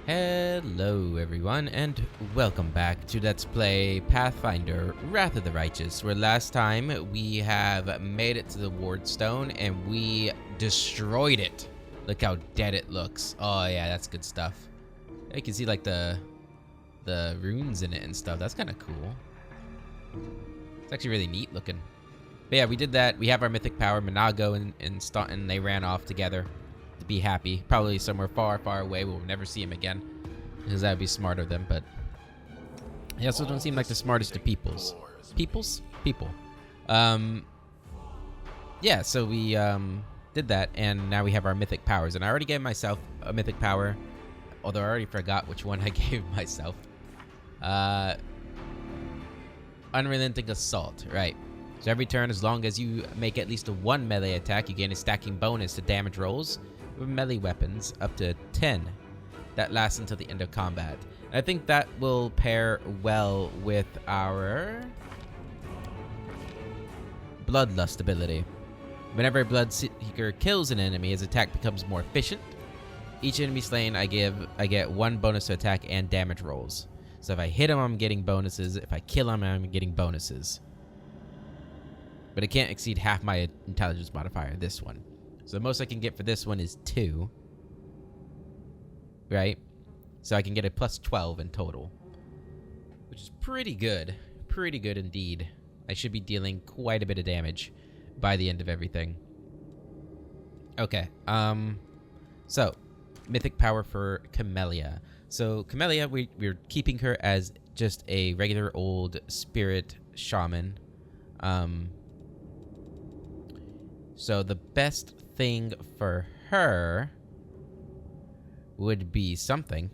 Hello everyone, and welcome back to Let's Play Pathfinder Wrath of the Righteous, where last time we have made it to the Wardstone and we destroyed it. Look how dead it looks. Oh yeah, that's good stuff. You can see like the runes in it and stuff. That's kind of cool. It's actually really neat looking. But yeah, we did that. We have our mythic power. Minago and Staunton, they ran off together to be happy. Probably somewhere far, far away. We'll never see him again. Because that would be smart of them, but they also don't seem like the smartest of peoples. People. Yeah, so we did that, and now we have our mythic powers. And I already gave myself a mythic power, although I already forgot which one I gave myself. Unrelenting Assault, right. So every turn, as long as you make at least a 1 melee attack, you gain a stacking bonus to damage rolls with melee weapons up to 10. That lasts until the end of combat. And I think that will pair well with our Bloodlust ability. Whenever a Bloodseeker kills an enemy, his attack becomes more efficient. Each enemy slain, I get 1 bonus to attack and damage rolls. So if I hit him, I'm getting bonuses. If I kill him, I'm getting bonuses. But it can't exceed half my intelligence modifier, this one. So the most I can get for this one is 2. Right? So I can get a plus 12 in total. Which is pretty good. Pretty good indeed. I should be dealing quite a bit of damage by the end of everything. Okay. So, mythic power for Camellia. So, Camellia, we're keeping her as just a regular old spirit shaman. So the best thing for her would be something.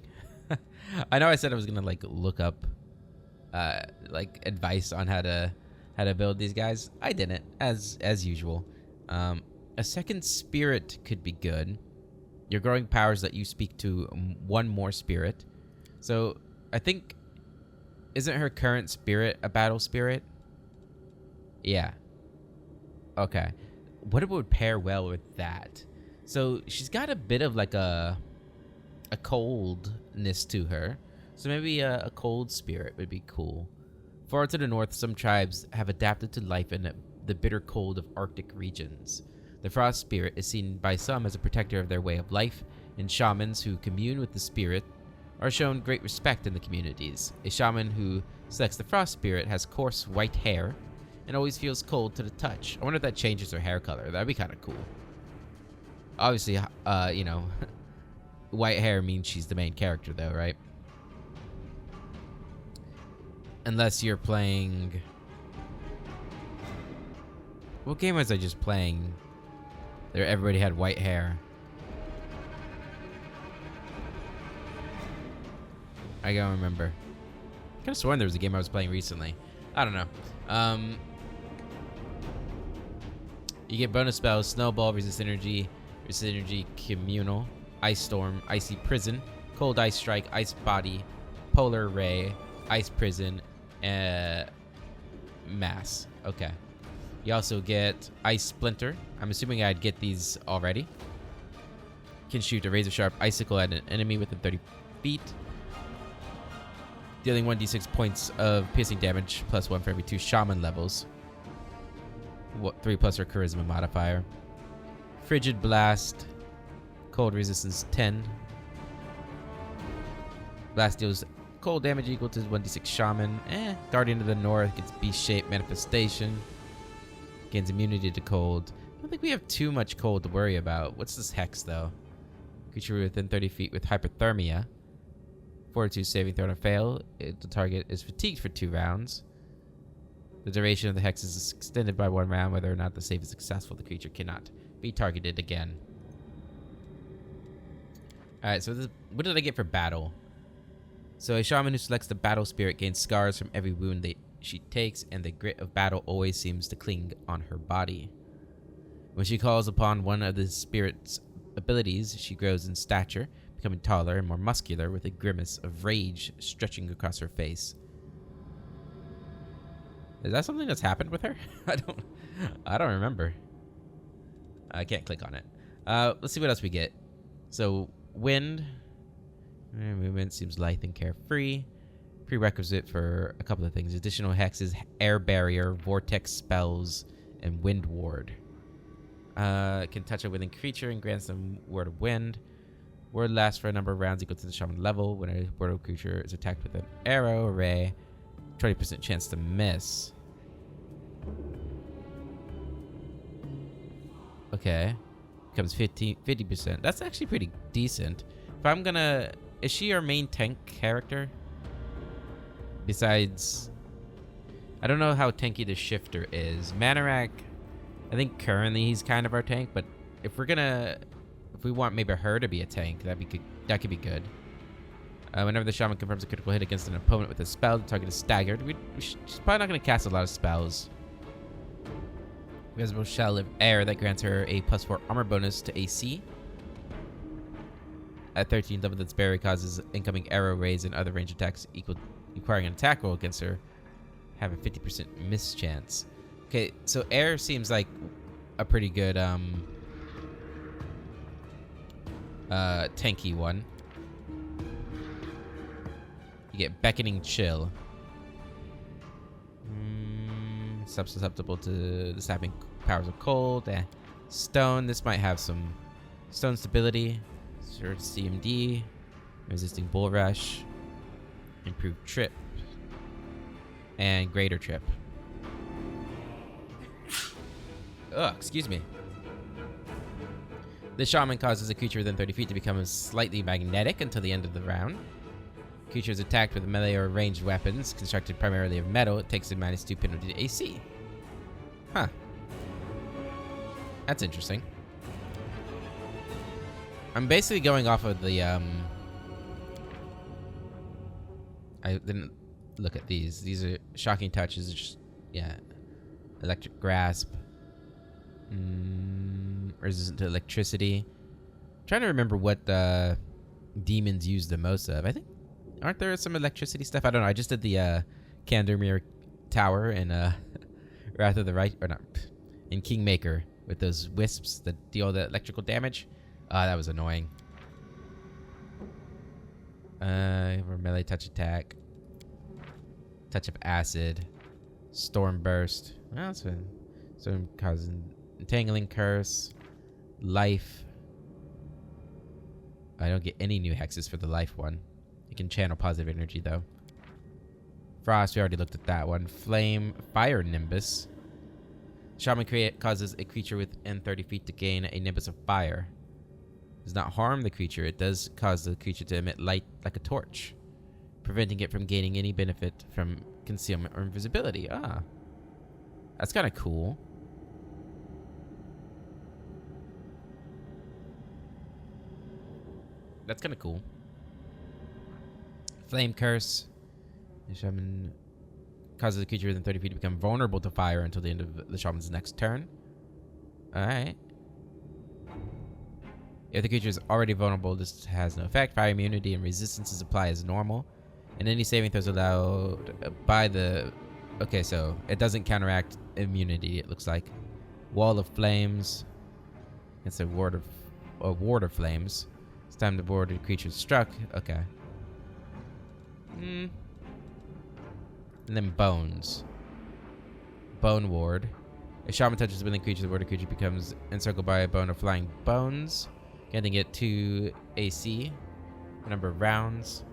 I know I said I was gonna like look up like advice on how to build these guys. I didn't, as usual. A second spirit could be good. Your growing powers let you speak to 1 more spirit. So I think, isn't her current spirit a battle spirit? Yeah. Okay. What would pair well with that? So she's got a bit of like a coldness to her. So maybe a cold spirit would be cool. Far to the north, some tribes have adapted to life in the bitter cold of Arctic regions. The frost spirit is seen by some as a protector of their way of life, and shamans who commune with the spirit are shown great respect in the communities. A shaman who selects the frost spirit has coarse white hair and always feels cold to the touch. I wonder if that changes her hair color. That'd be kind of cool. Obviously, you know, white hair means she's the main character, though, right? Unless you're playing... What game was I just playing? There, everybody had white hair. I don't remember. I could have sworn there was a game I was playing recently. I don't know. You get bonus spells: Snowball, Resist Energy, Communal, Ice Storm, Icy Prison, Cold Ice Strike, Ice Body, Polar Ray, Ice Prison, Mass. Okay. You also get Ice Splinter. I'm assuming I'd get these already. Can shoot a razor sharp icicle at an enemy within 30 feet. Dealing 1d6 points of piercing damage, plus 1 for every 2 shaman levels. 3 plus her charisma modifier. Frigid Blast. Cold resistance 10. Blast deals cold damage equal to 1d6 shaman. Guardian of the North gets beast-shaped manifestation. Gains immunity to cold. I don't think we have too much cold to worry about. What's this hex, though? Creature within 30 feet with hypothermia. Fortitude saving throw to fail. The target is fatigued for 2 rounds. The duration of the hex is extended by 1 round. Whether or not the save is successful, the creature cannot be targeted again. Alright, so what did I get for battle? So a shaman who selects the battle spirit gains scars from every wound she takes, and the grit of battle always seems to cling on her body. When she calls upon one of the spirit's abilities, she grows in stature, becoming taller and more muscular, with a grimace of rage stretching across her face. Is that something that's happened with her? I don't remember. I can't click on it. Let's see what else we get. So wind, movement. Seems lithe and carefree. Prerequisite for a couple of things. Additional hexes, air barrier, vortex spells, and wind ward. Can touch a within creature and grants them word of wind. Word lasts for a number of rounds equal to the shaman level. When a word of creature is attacked with an arrow array, 20% chance to miss. Okay. Becomes 50%. That's actually pretty decent. If I'm gonna... Is she our main tank character? Besides... I don't know how tanky the shifter is. Manorak, I think currently he's kind of our tank, but if we're gonna... If we want maybe her to be a tank, that could be good. Whenever the shaman confirms a critical hit against an opponent with a spell, the target is staggered. She's probably not going to cast a lot of spells. Visible shell of air that grants her a +4 armor bonus to AC. At 13 level, its barrier causes incoming arrow rays and other range attacks requiring an attack roll against her have a 50% miss chance. Okay, so air seems like a pretty good tanky one. You get beckoning chill. Susceptible to the sapping powers of cold. Stone. This might have some stone stability. Sure, CMD. Resisting bull rush. Improved trip. And greater trip. Ugh, excuse me. The shaman causes a creature within 30 feet to become slightly magnetic until the end of the round. Creature is attacked with melee or ranged weapons constructed primarily of metal. It takes a -2 penalty to AC. Huh. That's interesting. I'm basically going off of the I didn't look at these. These are shocking touches. Just, yeah. Electric grasp. Resistant to electricity. I'm trying to remember what the demons use the most of. I think, aren't there some electricity stuff? I don't know. I just did the Candermere Tower in Wrath of the Right, or not, in Kingmaker with those wisps that deal the electrical damage. That was annoying. Melee touch attack. Touch of acid. Storm burst. Well, that's been so causing entangling curse. Life. I don't get any new hexes for the life one. You can channel positive energy though. Frost, we already looked at that one. Flame, fire nimbus. Shaman causes a creature within 30 feet to gain a nimbus of fire. Does not harm the creature. It does cause the creature to emit light like a torch, preventing it from gaining any benefit from concealment or invisibility. Ah, that's kind of cool. That's kind of cool. Flame curse. The shaman causes the creature within 30 feet to become vulnerable to fire until the end of the shaman's next turn. Alright. If the creature is already vulnerable, this has no effect. Fire immunity and resistances apply as normal. And any saving throws allowed by the... Okay, so it doesn't counteract immunity, it looks like. Wall of flames. It's a ward of flames. It's time to board a creature struck. Okay. And then bones. Bone ward. If shaman touches a willing creature, the ward of creature becomes encircled by a bone of flying bones. Getting it to AC. Number of rounds.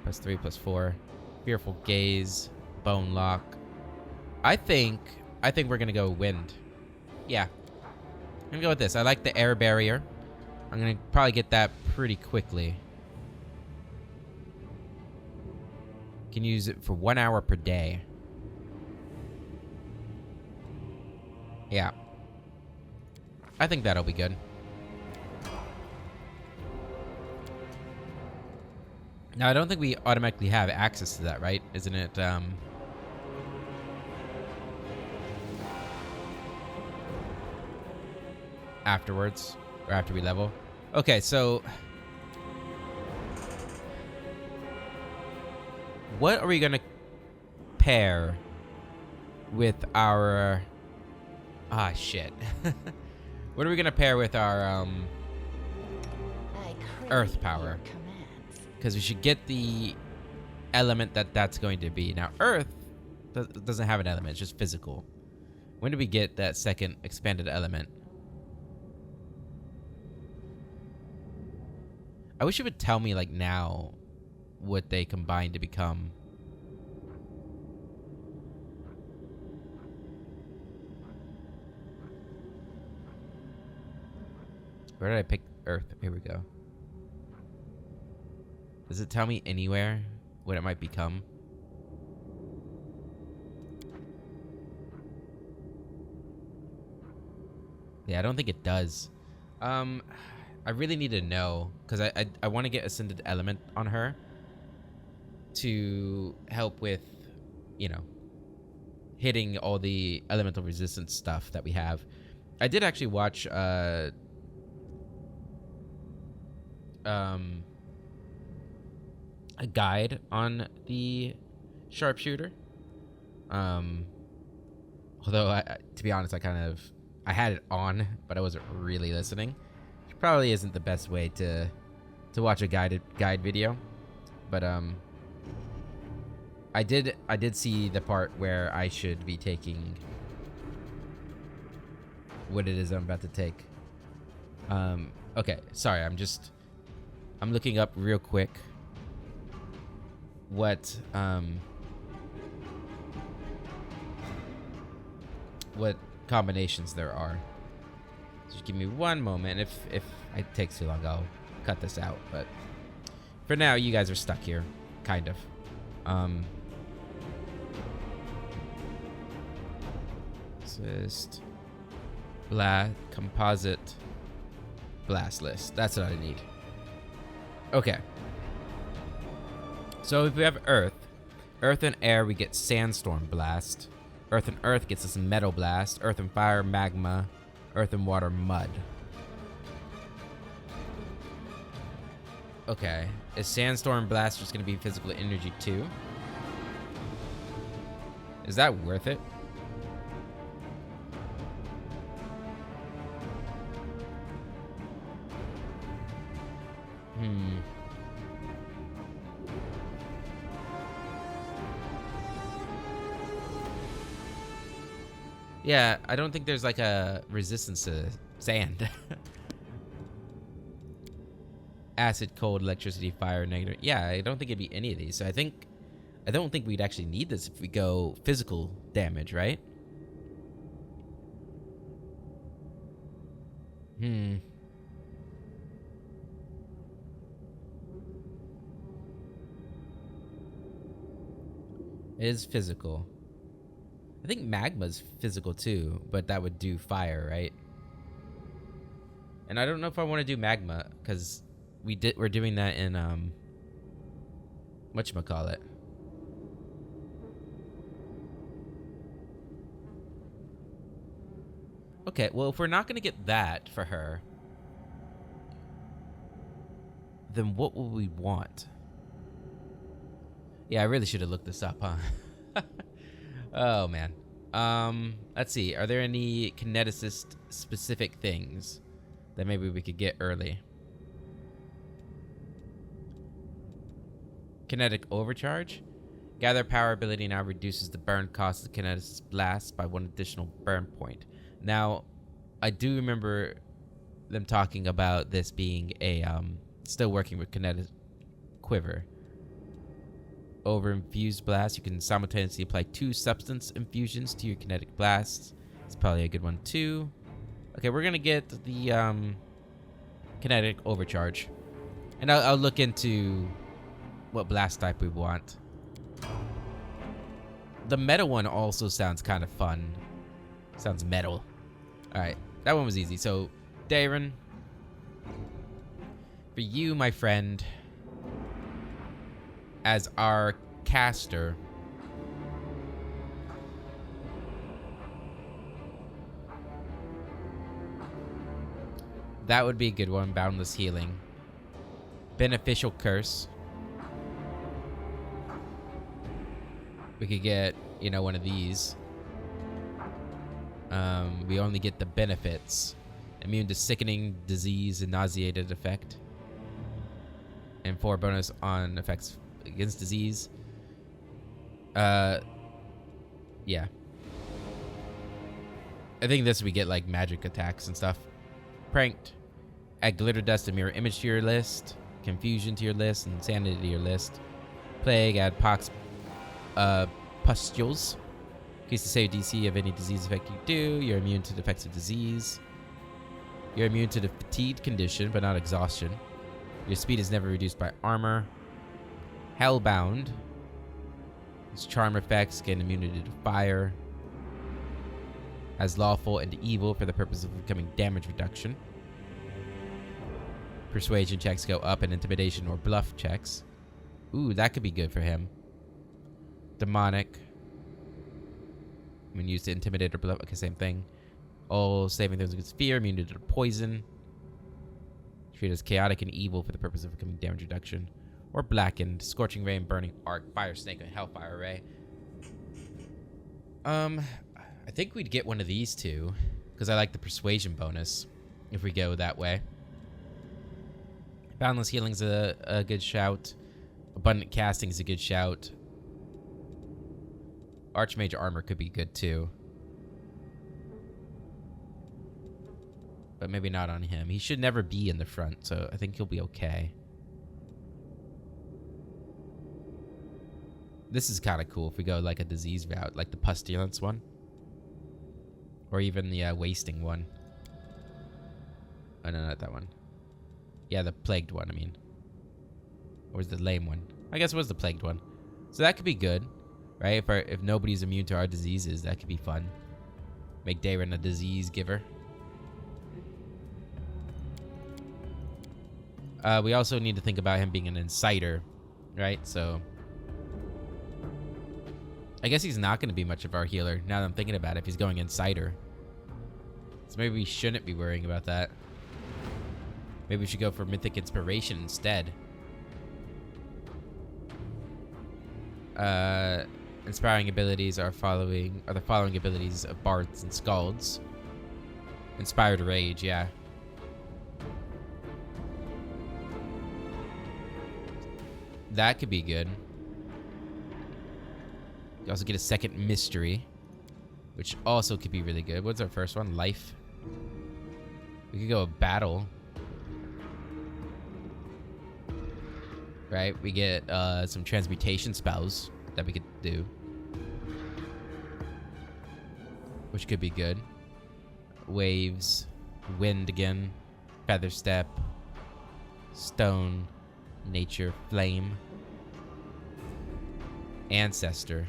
+3, +4. Fearful gaze. Bone lock. I think we're gonna go wind. Yeah. I'm gonna go with this. I like the air barrier. I'm gonna probably get that pretty quickly. Can use it for 1 hour per day. Yeah. I think that'll be good. Now, I don't think we automatically have access to that, right? Isn't it, afterwards? Or after we level? Okay, so... what are we gonna pair with our... Ah, shit. What are we gonna pair with our, earth power? because we should get the element that's going to be. Now, Earth doesn't have an element. It's just physical. When do we get that second expanded element? I wish it would tell me, like, now what they combine to become. Where did I pick Earth? Here we go. Does it tell me anywhere what it might become? Yeah, I don't think it does. I really need to know, because I want to get Ascended Element on her to help with, you know, hitting all the elemental resistance stuff that we have. I did actually watch a guide on the sharpshooter. Although to be honest, I had it on, but I wasn't really listening. Which probably isn't the best way to watch a guide video. But I did see the part where I should be taking what it is I'm about to take. Okay, sorry, I'm looking up real quick what combinations there are. Just give me one moment. If it takes too long, I'll cut this out. But for now, you guys are stuck here, kind of. Just composite blast list. That's what I need. Okay. So if we have Earth and Air, we get Sandstorm Blast. Earth and Earth gets us Metal Blast. Earth and Fire, Magma. Earth and Water, Mud. Okay. Is Sandstorm Blast just going to be physical energy too? Is that worth it? Yeah, I don't think there's like a resistance to sand. Acid, cold, electricity, fire, negative. Yeah, I don't think it'd be any of these. So I don't think we'd actually need this if we go physical damage, right? It is physical. I think magma's physical too, but that would do fire, right? And I don't know if I want to do magma, because we're doing that in whatchamacallit. Okay, well, if we're not gonna get that for her, then what will we want? Yeah, I really should have looked this up, huh? Oh, man. Let's see. Are there any kineticist specific things that maybe we could get early? Kinetic Overcharge. Gather power ability now reduces the burn cost of the kineticist blast by 1 additional burn point. Now, I do remember them talking about this being a, still working with kinetic quiver. Over infused blast, you can simultaneously apply 2 substance infusions to your kinetic blasts. It's probably a good one too. Okay, we're gonna get the kinetic overcharge, and I'll look into what blast type we want. The metal one also sounds kind of fun. Sounds metal. All right, that one was easy. So, Darren, for you, my friend, as our caster, that would be a good one. Boundless Healing. Beneficial Curse. We could get, you know, one of these. We only get the benefits. Immune to sickening, disease, and nauseated effect. and 4 bonus on effects against disease. Yeah. I think this we get like magic attacks and stuff. Pranked. Add glitter dust and mirror image to your list. Confusion to your list. Insanity to your list. Plague. Add pox. Pustules. Increase the save DC of any disease effect you do. You're immune to the effects of disease. You're immune to the fatigued condition, but not exhaustion. Your speed is never reduced by armor. Hellbound. Its charm effects gain immunity to fire. Has lawful and evil for the purpose of becoming damage reduction. Persuasion checks go up, and intimidation or bluff checks. Ooh, that could be good for him. Demonic. When used to intimidate or bluff. Okay, same thing. All saving throws against fear, immunity to poison. Treated as chaotic and evil for the purpose of becoming damage reduction. Or blackened. Scorching Ray and Burning Arc. Fire Snake and Hellfire Ray. I think we'd get one of these two, because I like the persuasion bonus if we go that way. Boundless Healing's a good shout. Abundant Casting's a good shout. Archmage Armor could be good too. But maybe not on him. He should never be in the front, so I think he'll be okay. This is kind of cool if we go like a disease route, like the Pestilence one. Or even the wasting one. Oh, no, not that one. Yeah, the plagued one, I mean. Or was the lame one? I guess it was the plagued one. So that could be good, right? If nobody's immune to our diseases, that could be fun. Make Dayron a disease giver. We also need to think about him being an inciter, right? So I guess he's not going to be much of our healer, now that I'm thinking about it, if he's going Inciter. So maybe we shouldn't be worrying about that. Maybe we should go for Mythic Inspiration instead. Inspiring abilities are the following abilities of Bards and Scalds. Inspired Rage, yeah. That could be good. You also get a second mystery, which also could be really good. What's our first one? Life. We could go a battle. Right? We get some transmutation spells that we could do, which could be good. Waves, wind again, feather step, stone, nature, flame, ancestor.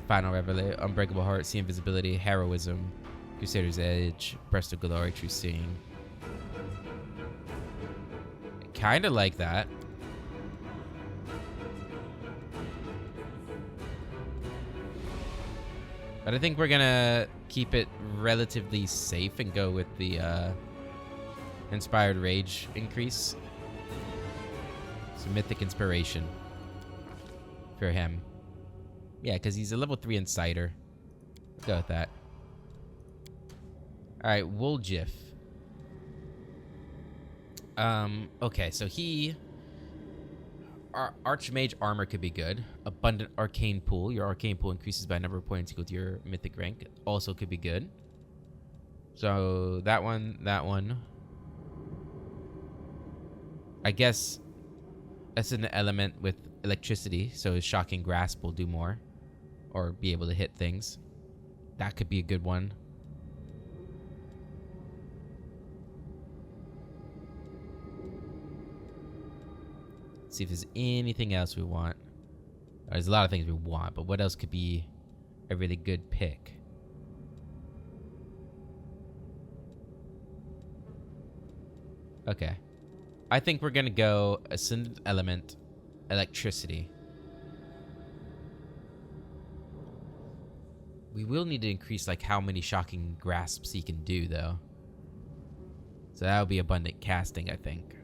Final Revelation, Unbreakable Heart, See Invisibility, Heroism, Crusader's Edge, Breast of Glory, True Seeing. Kind of like that. But I think we're gonna keep it relatively safe and go with the Inspired Rage increase. So Mythic Inspiration for him. Yeah, because he's a level 3 Inciter. Let's go with that. Alright, Woljif. Okay, so Archmage Armor could be good. Abundant Arcane Pool. Your Arcane Pool increases by a number of points equal to your Mythic rank. Also could be good. So, that one. I guess that's an element with electricity, so Shocking Grasp will do more. Or be able to hit things. That could be a good one. See if there's anything else we want. There's a lot of things we want, but what else could be a really good pick? Okay. I think we're gonna go Ascendant Element, Electricity. We will need to increase like how many Shocking Grasps he can do though. So that'll be Abundant Casting, I think.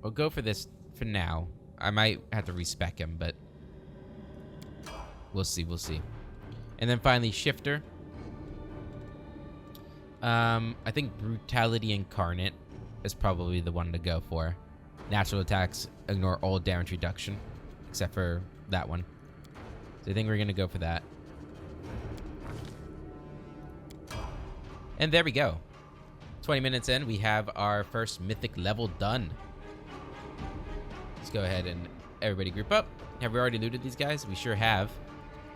We'll go for this for now. I might have to respec him, but We'll see. We'll see. And then finally, Shifter. I think Brutality Incarnate is probably the one to go for. Natural attacks ignore all damage reduction, except for that one. So I think we're going to go for that. And there we go. 20 minutes in, we have our first mythic level done. Let's go ahead and everybody group up. Have we already looted these guys? We sure have.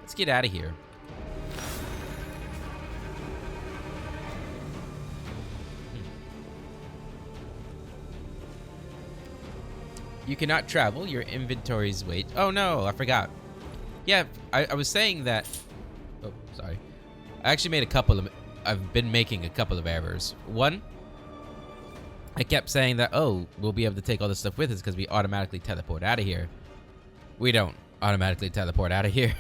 Let's get out of here. You cannot travel. Your inventory's weight. Oh no, I forgot. Yeah, I was saying that. Oh, sorry. I actually made a couple of. I've been making a couple of errors. One, I kept saying that, oh, we'll be able to take all this stuff with us because we automatically teleport out of here. We don't automatically teleport out of here.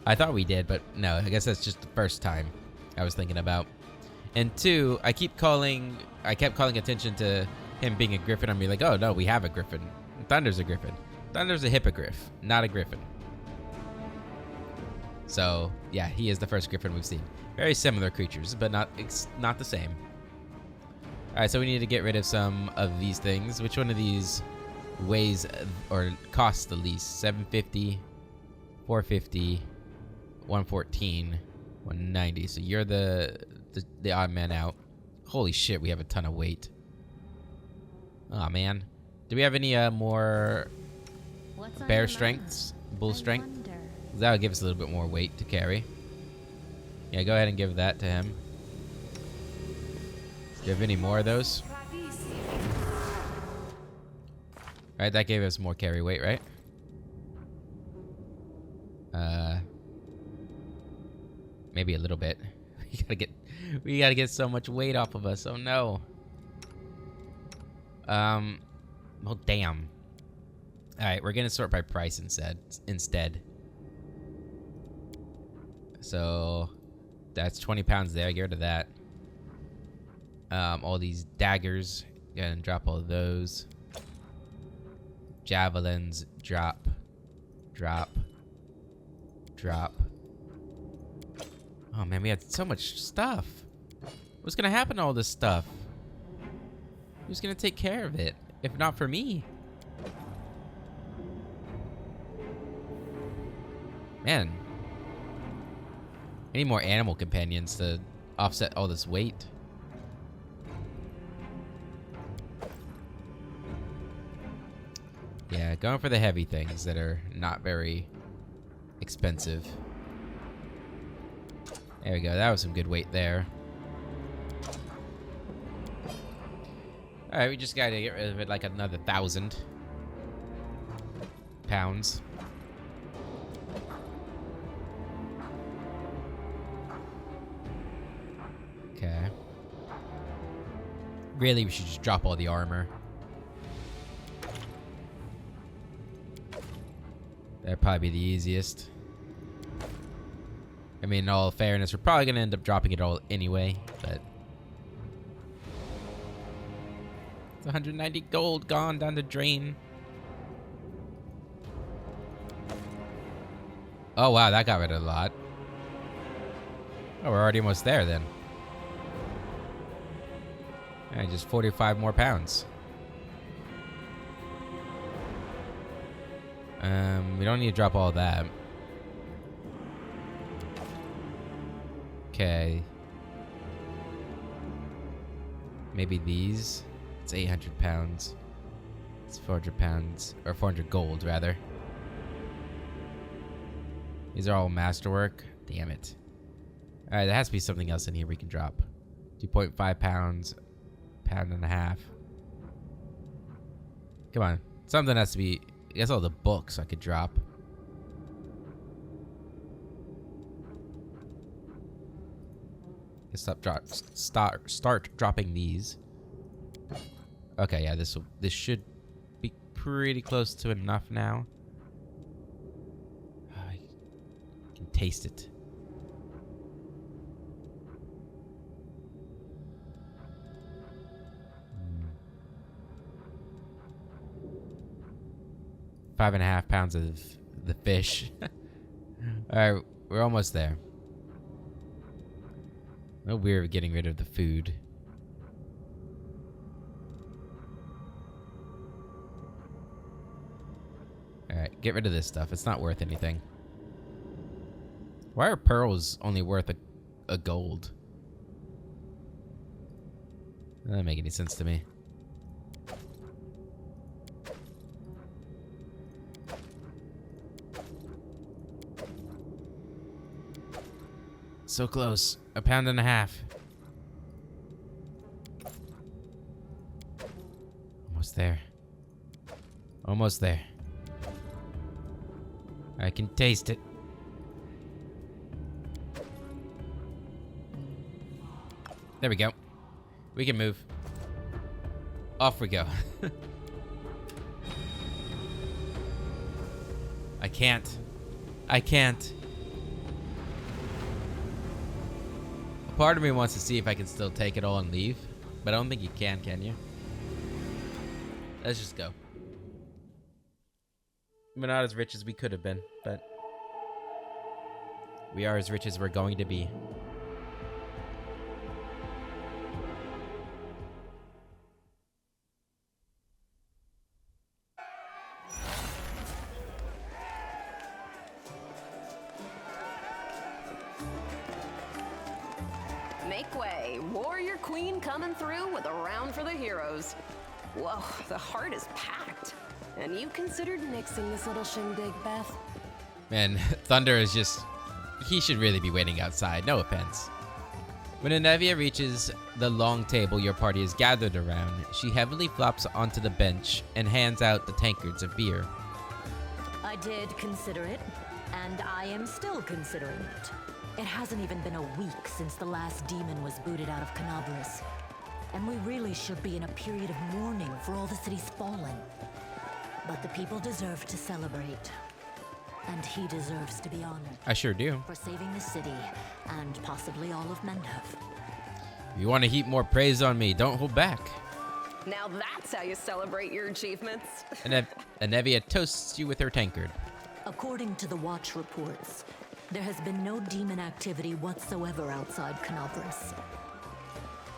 I thought we did, but no, I guess that's just the first time I was thinking about. And two, I kept calling attention to him being a griffin. I'm like, oh no, we have a griffin. Thunder's a griffin. Thunder's a hippogriff, not a griffin. So yeah, he is the first griffin we've seen. Very similar creatures, but not the same. All right, so we need to get rid of some of these things. Which one of these weighs or costs the least? 750, 450, 114, 190. So you're the odd man out. Holy shit, we have a ton of weight. Oh man, do we have any more bear strengths, bull strength? That'll give us a little bit more weight to carry. Yeah, go ahead and give that to him. Do you have any more of those? Alright, that gave us more carry weight, right? Maybe a little bit. We gotta get so much weight off of us. Oh no. Well, damn. Alright, we're gonna sort by price instead. So that's 20 pounds there. Get rid of that. All these daggers, gonna drop all of those. Javelins, drop. Oh man, we had so much stuff. What's gonna happen to all this stuff? Who's gonna take care of it, if not for me? Man. I need more animal companions to offset all this weight. Yeah, going for the heavy things that are not very expensive. There we go. That was some good weight there. Alright, we just gotta get rid of it like another 1,000 pounds. Okay. Really, we should just drop all the armor. That'd probably be the easiest. I mean, in all fairness, we're probably gonna end up dropping it all anyway, but... It's 190 gold gone down the drain. Oh wow, that got rid of a lot. Oh, we're already almost there then. Alright, just 45 more pounds. We don't need to drop all that. Okay. Maybe these. It's 800 pounds. It's 400 pounds. Or 400 gold, rather. These are all masterwork. Damn it. Alright, there has to be something else in here we can drop. 2.5 pounds. Pound and a half. Come on. Something has to be... I guess all the books I could drop. Start dropping these. Okay, yeah, this should be pretty close to enough now. I can taste it. .5.5 pounds of the fish. Alright, we're almost there. No, we're getting rid of the food. Alright, get rid of this stuff. It's not worth anything. Why are pearls only worth a gold? That doesn't make any sense to me. So close. A pound and a half. Almost there. Almost there. I can taste it. There we go. We can move. Off we go. I can't. I can't. A part of me wants to see if I can still take it all and leave, but I don't think you can you? Let's just go. We're not as rich as we could have been, but we are as rich as we're going to be. Make way. Warrior Queen coming through with a round for the heroes. Whoa, the heart is packed. And you considered nixing this little shindig, Beth? Man, Thunder is just... He should really be waiting outside, no offense. When Anevia reaches the long table your party is gathered around, she heavily flops onto the bench and hands out the tankards of beer. I did consider it, and I am still considering it. It hasn't even been a week since the last demon was booted out of Canabris. And we really should be in a period of mourning for all the city's fallen. But the people deserve to celebrate. And he deserves to be honored. I sure do. For saving the city, and possibly all of Mendhov. If you want to heap more praise on me, don't hold back. Now that's how you celebrate your achievements. Anevia toasts you with her tankard. According to the Watch reports, there has been no demon activity whatsoever outside Canabris.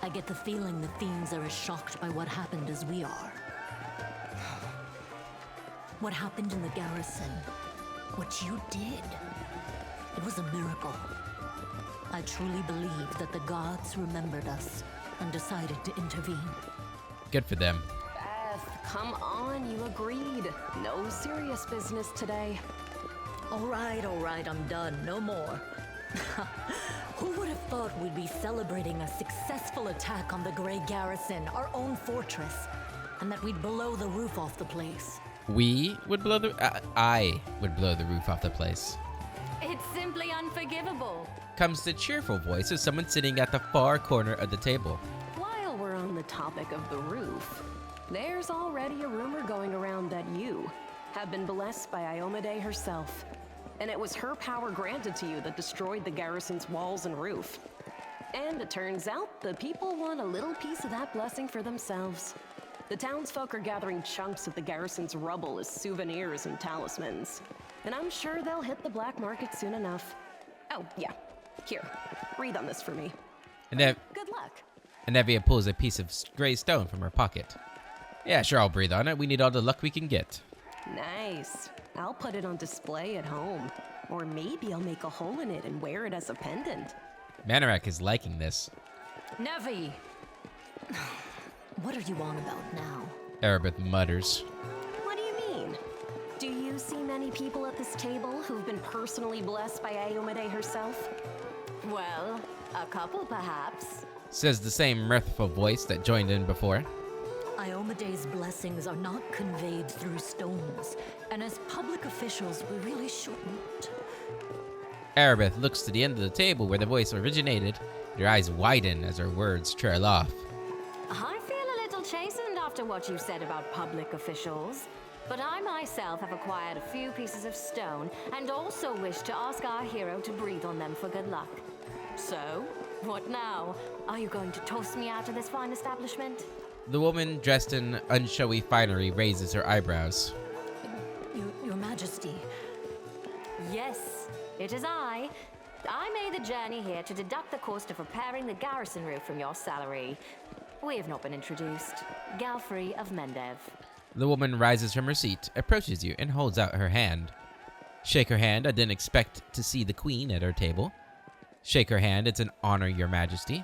I get the feeling the fiends are as shocked by what happened as we are. What happened in the garrison, what you did, it was a miracle. I truly believe that the gods remembered us and decided to intervene. Good for them. Beth, come on, you agreed. No serious business today. All right, I'm done. No more. Who would have thought we'd be celebrating a successful attack on the Grey Garrison, our own fortress, and that we'd blow the roof off the place? We would blow the... I would blow the roof off the place. It's simply unforgivable. Comes the cheerful voice of someone sitting at the far corner of the table. While we're on the topic of the roof, there's already a rumor going around that you have been blessed by Iomedae herself. And it was her power granted to you that destroyed the garrison's walls and roof. And it turns out the people want a little piece of that blessing for themselves. The townsfolk are gathering chunks of the garrison's rubble as souvenirs and talismans. And I'm sure they'll hit the black market soon enough. Oh, yeah. Here, breathe on this for me. Good luck. Anevia pulls a piece of gray stone from her pocket. Yeah, sure, I'll breathe on it. We need all the luck we can get. Nice. I'll put it on display at home. Or maybe I'll make a hole in it and wear it as a pendant. Manorak is liking this. Nevi! What are you on about now? Erebeth mutters. What do you mean? Do you see many people at this table who've been personally blessed by Iomedae herself? Well, a couple perhaps. Says the same mirthful voice that joined in before. Iomedae's blessings are not conveyed through stones, and as public officials, we really shouldn't. Erebeth looks to the end of the table where the voice originated. Her eyes widen as her words trail off. I feel a little chastened after what you said about public officials. But I myself have acquired a few pieces of stone and also wish to ask our hero to breathe on them for good luck. So, what now? Are you going to toast me out of this fine establishment? The woman dressed in unshowy finery raises her eyebrows. Your Majesty. Yes, It is I. I made the journey here to deduct the cost of repairing the garrison roof from your salary. We have not been introduced. Galfrey of Mendev. The woman rises from her seat, approaches you, and holds out her hand. Shake her hand. I didn't expect to see the queen at our table. Shake her hand. It's an honor, your majesty.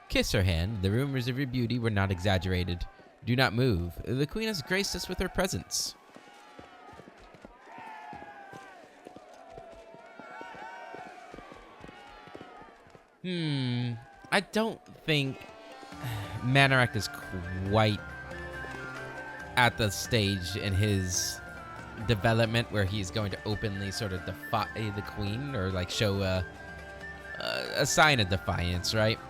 Kiss her hand. The rumors of your beauty were not exaggerated. Do not move. The queen has graced us with her presence. I don't think Manorak is quite at the stage in his development where he's going to openly sort of defy the queen or like show a sign of defiance, right?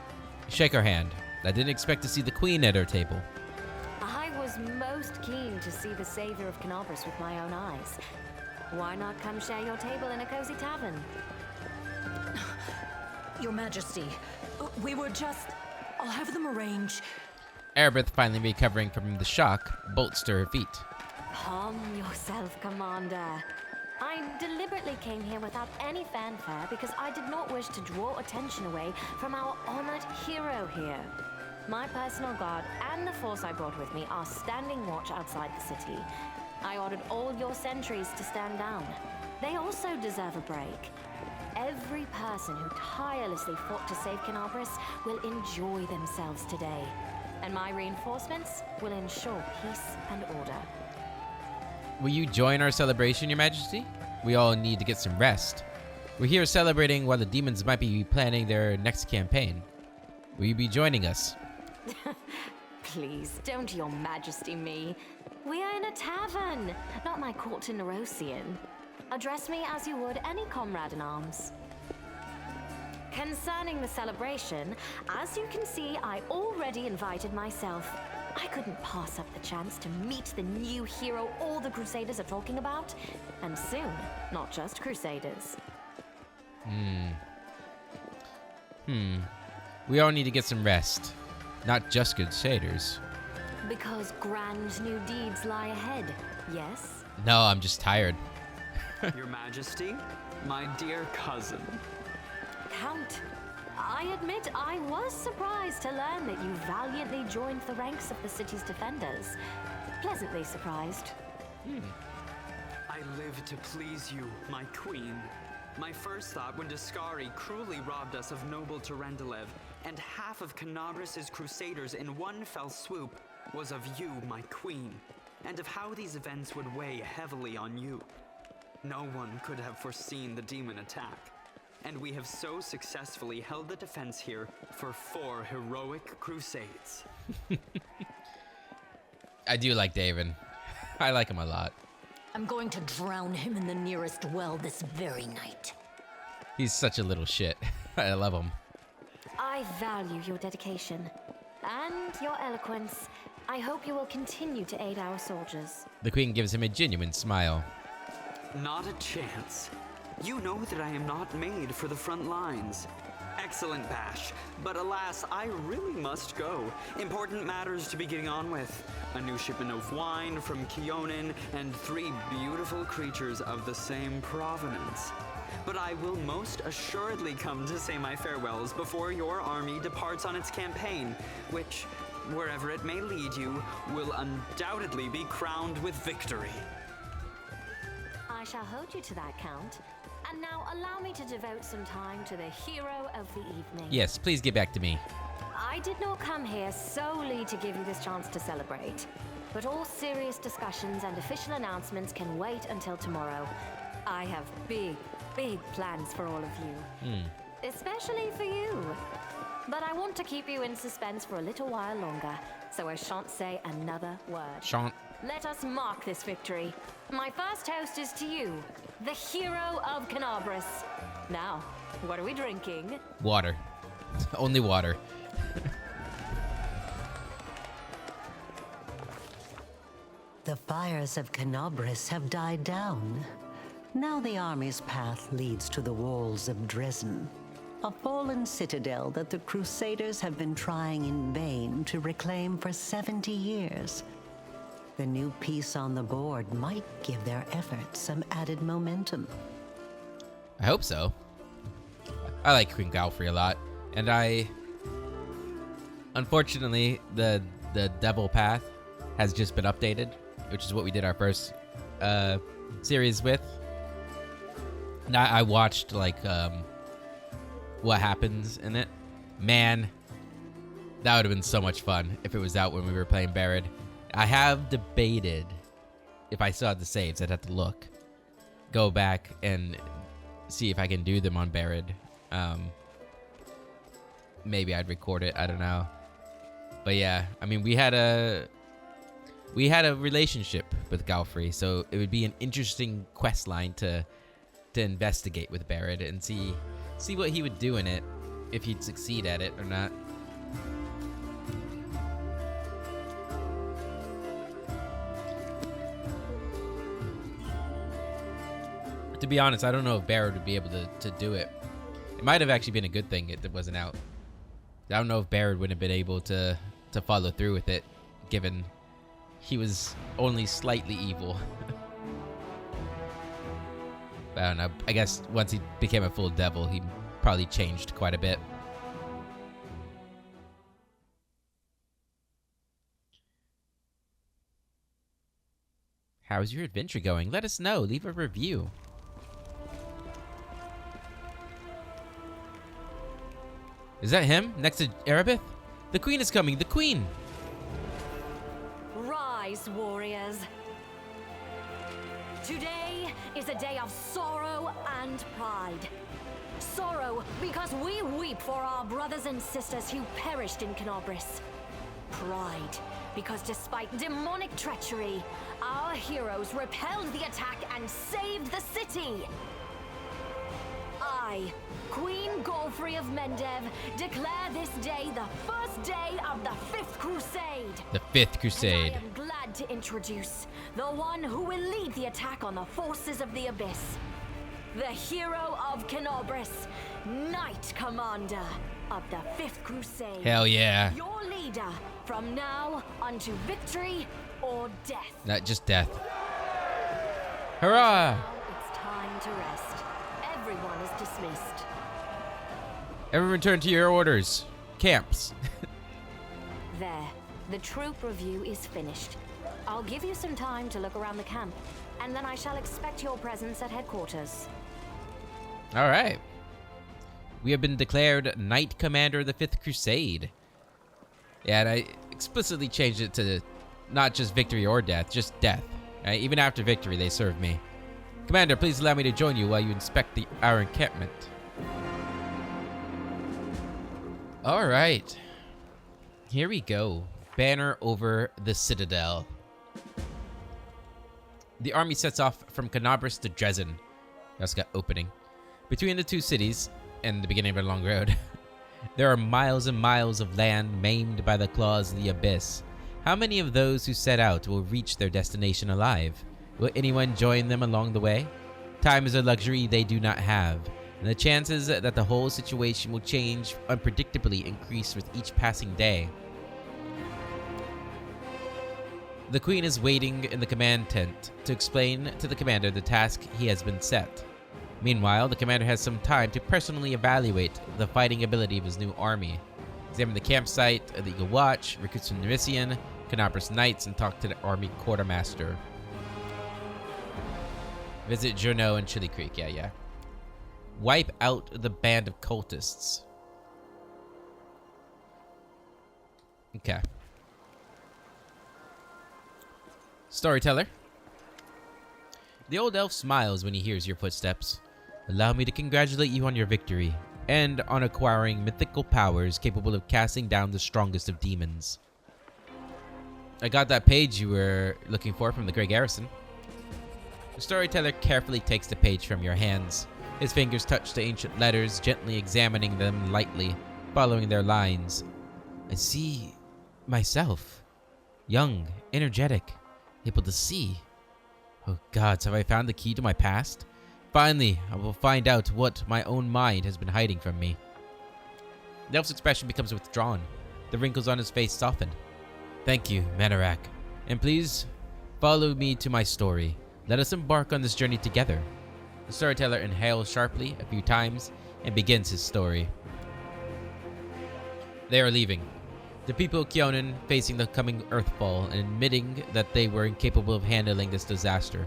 Shake her hand. I didn't expect to see the queen at her table. I was most keen to see the savior of Canobras with my own eyes. Why not come share your table in a cozy tavern? Your Majesty, we were just... I'll have them arrange. Erebeth, finally recovering from the shock, bolts to her feet. Calm yourself, Commander. I deliberately came here without any fanfare because I did not wish to draw attention away from our honored hero here. My personal guard and the force I brought with me are standing watch outside the city. I ordered all your sentries to stand down. They also deserve a break. Every person who tirelessly fought to save Canobras will enjoy themselves today. And my reinforcements will ensure peace and order. Will you join our celebration, your majesty? We all need to get some rest. We're here celebrating while the demons might be planning their next campaign. Will you be joining us? Please, don't your majesty me. We are in a tavern, not my court to Nerosian. Address me as you would any comrade in arms. Concerning the celebration, as you can see, I already invited myself. I couldn't pass up the chance to meet the new hero all the Crusaders are talking about. And soon, not just Crusaders. We all need to get some rest. Not just Crusaders. Because grand new deeds lie ahead, yes? No, I'm just tired. Your Majesty, my dear cousin. Count, I admit I was surprised to learn that you valiantly joined the ranks of the city's defenders. Pleasantly surprised. I live to please you, my queen. My first thought when Dascari cruelly robbed us of noble Terendelev and half of Canobras' crusaders in one fell swoop was of you, my queen, and of how these events would weigh heavily on you. No one could have foreseen the demon attack, and we have so successfully held the defense here for 4 heroic crusades. I do like David. I like him a lot. I'm going to drown him in the nearest well this very night. He's such a little shit. I love him. I value your dedication and your eloquence. I hope you will continue to aid our soldiers. The queen gives him a genuine smile. Not a chance. You know that I am not made for the front lines. Excellent bash, but alas, I really must go. Important matters to be getting on with. A new shipment of wine from Kionin and 3 beautiful creatures of the same provenance. But I will most assuredly come to say my farewells before your army departs on its campaign, which, wherever it may lead you, will undoubtedly be crowned with victory. I shall hold you to that, Count. And now allow me to devote some time to the hero of the evening. Yes, please get back to me. I did not come here solely to give you this chance to celebrate, but all serious discussions and official announcements can wait until tomorrow. I have big plans for all of you. Especially for you. But I want to keep you in suspense for a little while longer, so I shan't say another word. Shan't. Let us mark this victory. My first toast is to you, the hero of Canobras. Now, what are we drinking? Water. Only water. The fires of Canobras have died down. Now the army's path leads to the walls of Dresden, a fallen citadel that the Crusaders have been trying in vain to reclaim for 70 years. The new piece on the board might give their efforts some added momentum. I hope so. I like Queen Galfrey a lot, and unfortunately, the Devil Path has just been updated, which is what we did our first series with. And I watched like what happens in it. Man, that would have been so much fun if it was out when we were playing Barad. I have debated if I still had the saves. I'd have to look, go back and see if I can do them on Barad. Maybe I'd record it. I don't know. But yeah, I mean, we had a relationship with Galfrey, so it would be an interesting quest line to investigate with Barad and see what he would do in it, if he'd succeed at it or not. To be honest, I don't know if Barad would be able to do it. It might have actually been a good thing it wasn't out. I don't know if Barad would have been able to follow through with it, given he was only slightly evil. But I don't know. I guess once he became a full devil, he probably changed quite a bit. How's your adventure going? Let us know. Leave a review. Is that him next to Erebeth? The queen is coming. The queen. Rise, warriors. Today is a day of sorrow and pride. Sorrow because we weep for our brothers and sisters who perished in Kenabres. Pride because despite demonic treachery, our heroes repelled the attack and saved the city. I, Queen Galfrey of Mendev, declare this day the first day of the Fifth Crusade. The Fifth Crusade. And I am glad to introduce the one who will lead the attack on the forces of the Abyss. The hero of Kenabres, Knight Commander of the Fifth Crusade. Hell yeah. Your leader from now unto victory or death. Not just death. Hurrah! Now it's time to rest. Everyone is dismissed. Everyone return to your orders. Camps. There. The troop review is finished. I'll give you some time to look around the camp, and then I shall expect your presence at headquarters. All right. We have been declared Knight Commander of the Fifth Crusade. Yeah, and I explicitly changed it to not just victory or death, just death. Right? Even after victory, they serve me. Commander, please allow me to join you while you inspect our encampment. All right. Here we go. Banner over the Citadel. The army sets off from Kenabres to Dresden. That's got opening. Between the two cities and the beginning of a long road, there are miles and miles of land maimed by the claws of the Abyss. How many of those who set out will reach their destination alive? Will anyone join them along the way? Time is a luxury they do not have, and the chances that the whole situation will change unpredictably increase with each passing day. The Queen is waiting in the command tent to explain to the commander the task he has been set. Meanwhile, the commander has some time to personally evaluate the fighting ability of his new army, examine the campsite of the Eagle Watch, recruit some Nerisian, Kenabres Knights, and talk to the army quartermaster. Visit Journeau and Chili Creek, yeah. Wipe out the band of cultists. Okay. Storyteller. The old elf smiles when he hears your footsteps. Allow me to congratulate you on your victory, and on acquiring mythical powers capable of casting down the strongest of demons. I got that page you were looking for from the Grey Garrison. The storyteller carefully takes the page from your hands. His fingers touch the ancient letters, gently examining them lightly, following their lines. I see myself. Young, energetic, able to see. Oh gods, have I found the key to my past? Finally, I will find out what my own mind has been hiding from me. The elf's expression becomes withdrawn. The wrinkles on his face soften. Thank you, Manarak. And please, follow me to my story. Let us embark on this journey together. The storyteller inhales sharply a few times and begins his story. They are leaving. The people of Kyonin facing the coming earthfall and admitting that they were incapable of handling this disaster.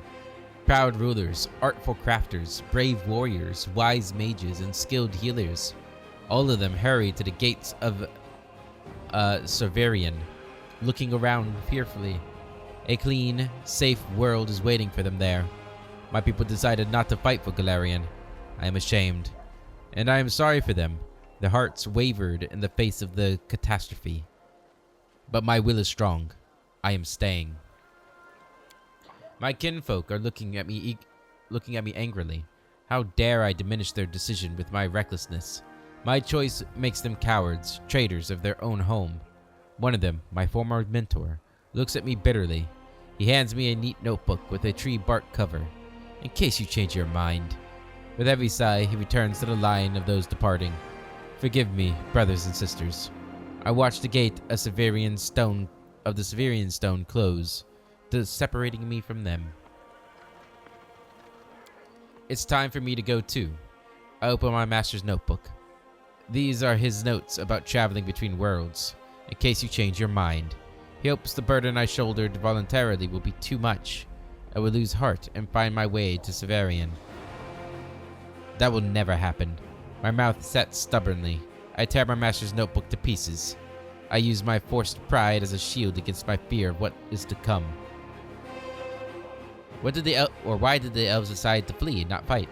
Proud rulers, artful crafters, brave warriors, wise mages, and skilled healers. All of them hurry to the gates of Severian, looking around fearfully. A clean, safe world is waiting for them there. My people decided not to fight for Galarian. I am ashamed. And I am sorry for them. Their hearts wavered in the face of the catastrophe. But my will is strong. I am staying. My kinfolk are looking at me angrily. How dare I diminish their decision with my recklessness? My choice makes them cowards, traitors of their own home. One of them, my former mentor, looks at me bitterly. He hands me a neat notebook with a tree bark cover. In case you change your mind. With every sigh, he returns to the line of those departing. Forgive me, brothers and sisters. I watch the gate of the Severian Stone close, separating me from them. It's time for me to go too. I open my master's notebook. These are his notes about traveling between worlds, in case you change your mind. He hopes the burden I shouldered voluntarily will be too much. I will lose heart and find my way to Severian. That will never happen. My mouth sets stubbornly. I tear my master's notebook to pieces. I use my forced pride as a shield against my fear of what is to come. Why did the elves decide to flee and not fight?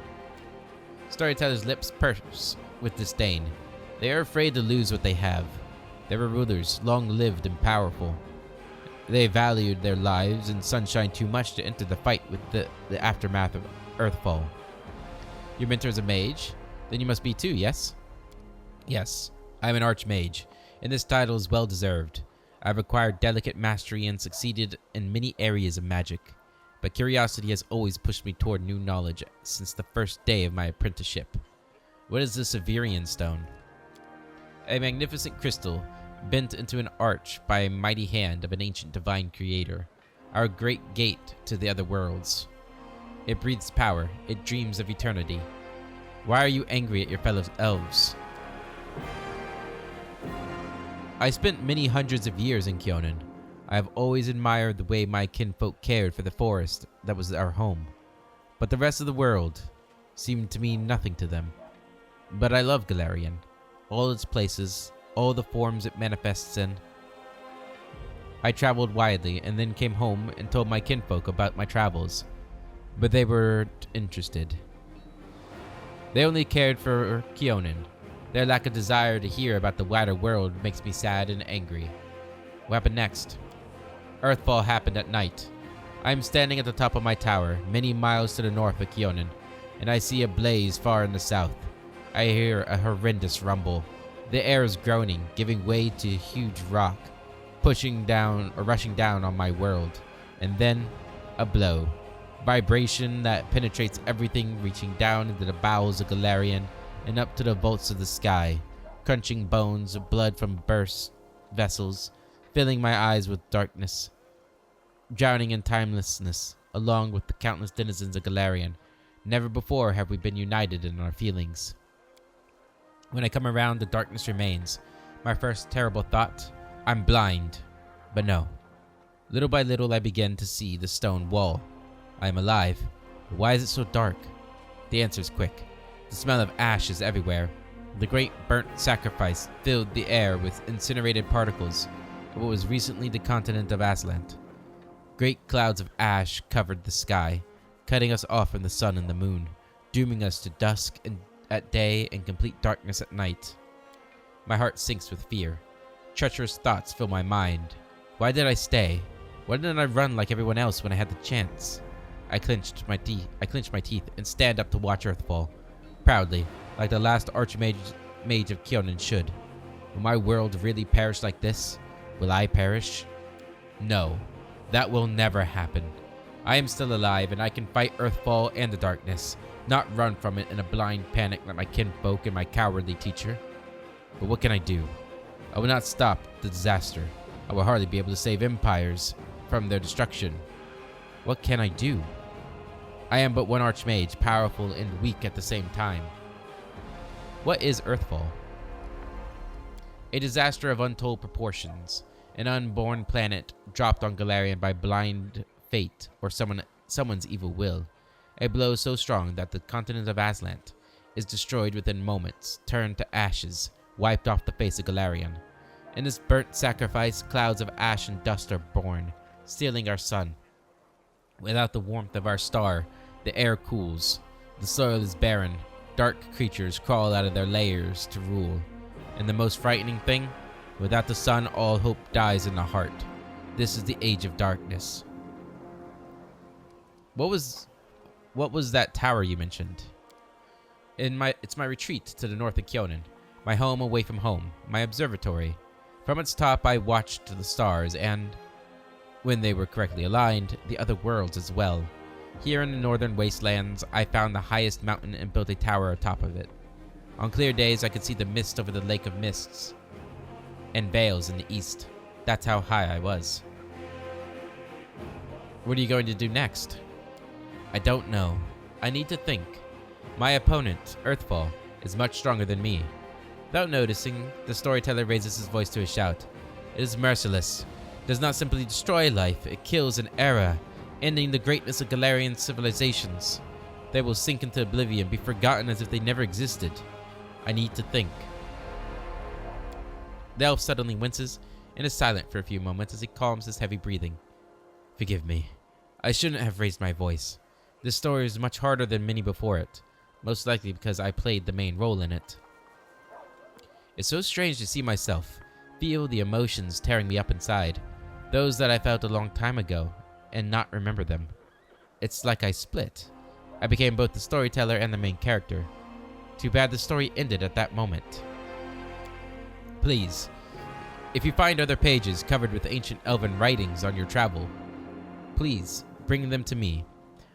Storyteller's lips purse with disdain. They are afraid to lose what they have. They were rulers, long-lived and powerful. They valued their lives and sunshine too much to enter the fight with the aftermath of Earthfall. Your mentor is a mage? Then you must be too, yes? Yes, I am an archmage, and this title is well-deserved. I have acquired delicate mastery and succeeded in many areas of magic, but curiosity has always pushed me toward new knowledge since the first day of my apprenticeship. What is the Severian Stone? A magnificent crystal bent into an arch by a mighty hand of an ancient divine creator, our great gate to the other worlds. It breathes power, it dreams of eternity. Why are you angry at your fellow elves? I spent many hundreds of years in Kyonin. I have always admired the way my kinfolk cared for the forest that was our home. But the rest of the world seemed to mean nothing to them. But I love Galarian, all its places, all the forms it manifests in. I traveled widely and then came home and told my kinfolk about my travels, but they weren't interested. They only cared for Kyonin. Their lack of desire to hear about the wider world makes me sad and angry. What happened next? Earthfall happened at night. I am standing at the top of my tower, many miles to the north of Kyonin, and I see a blaze far in the south. I hear a horrendous rumble. The air is groaning, giving way to a huge rock, rushing down on my world. And then, a blow. Vibration that penetrates everything, reaching down into the bowels of Galarian and up to the vaults of the sky, crunching bones, blood from burst vessels, filling my eyes with darkness, drowning in timelessness, along with the countless denizens of Galarian. Never before have we been united in our feelings. When I come around, the darkness remains. My first terrible thought, I'm blind. But no. Little by little I begin to see the stone wall. I am alive. But why is it so dark? The answer is quick. The smell of ash is everywhere. The great burnt sacrifice filled the air with incinerated particles of what was recently the continent of Aslant. Great clouds of ash covered the sky, cutting us off from the sun and the moon, dooming us to dusk at day and complete darkness at night. My heart sinks with fear. Treacherous thoughts fill my mind. Why did I stay? Why didn't I run like everyone else when I had the chance? I clenched my teeth and stand up to watch Earthfall, proudly, like the last archmage of Kyonin should. Will my world really perish like this? Will I perish? No, that will never happen. I am still alive and I can fight Earthfall and the darkness, not run from it in a blind panic like my kinfolk and my cowardly teacher. But what can I do? I will not stop the disaster. I will hardly be able to save empires from their destruction. What can I do? I am but one archmage, powerful and weak at the same time. What is Earthfall? A disaster of untold proportions. An unborn planet dropped on Galarian by blind fate or someone's evil will. A blow so strong that the continent of Aslant is destroyed within moments, turned to ashes, wiped off the face of Galarian. In this burnt sacrifice, clouds of ash and dust are born, stealing our sun. Without the warmth of our star, the air cools, the soil is barren, dark creatures crawl out of their layers to rule. And the most frightening thing, without the sun, all hope dies in the heart. This is the age of darkness. What was that tower you mentioned? It's my retreat to the north of Kyonin, my home away from home, my observatory. From its top I watched the stars and, when they were correctly aligned, the other worlds as well. Here in the northern wastelands, I found the highest mountain and built a tower atop of it. On clear days, I could see the mist over the Lake of Mists and Veils in the east. That's how high I was. What are you going to do next? I don't know. I need to think. My opponent, Earthfall, is much stronger than me. Without noticing, the storyteller raises his voice to a shout. It is merciless. It does not simply destroy life, it kills an era, ending the greatness of Galarian civilizations. They will sink into oblivion, be forgotten as if they never existed. I need to think. The elf suddenly winces and is silent for a few moments as he calms his heavy breathing. Forgive me. I shouldn't have raised my voice. This story is much harder than many before it, most likely because I played the main role in it. It's so strange to see myself, feel the emotions tearing me up inside, those that I felt a long time ago, and not remember them. It's like I split. I became both the storyteller and the main character. Too bad the story ended at that moment. Please, if you find other pages covered with ancient elven writings on your travel, please bring them to me.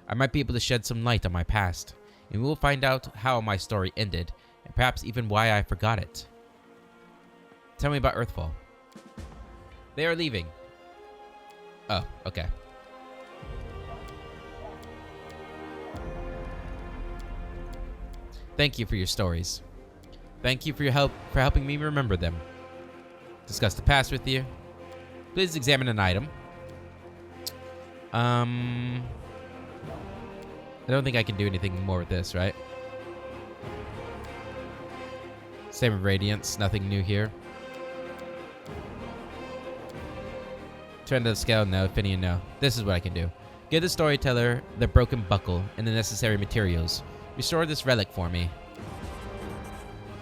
I might be able to shed some light on my past, and we will find out how my story ended, and perhaps even why I forgot it. Tell me about Earthfall. They are leaving. Oh, okay. Thank you for your stories. Thank you for your help for helping me remember them. Discuss the past with you. Please examine an item. I don't think I can do anything more with this, right? Same with Radiance, nothing new here. Turn to the scale, no. Finian, no. This is what I can do. Give the storyteller the broken buckle and the necessary materials. Restore this relic for me.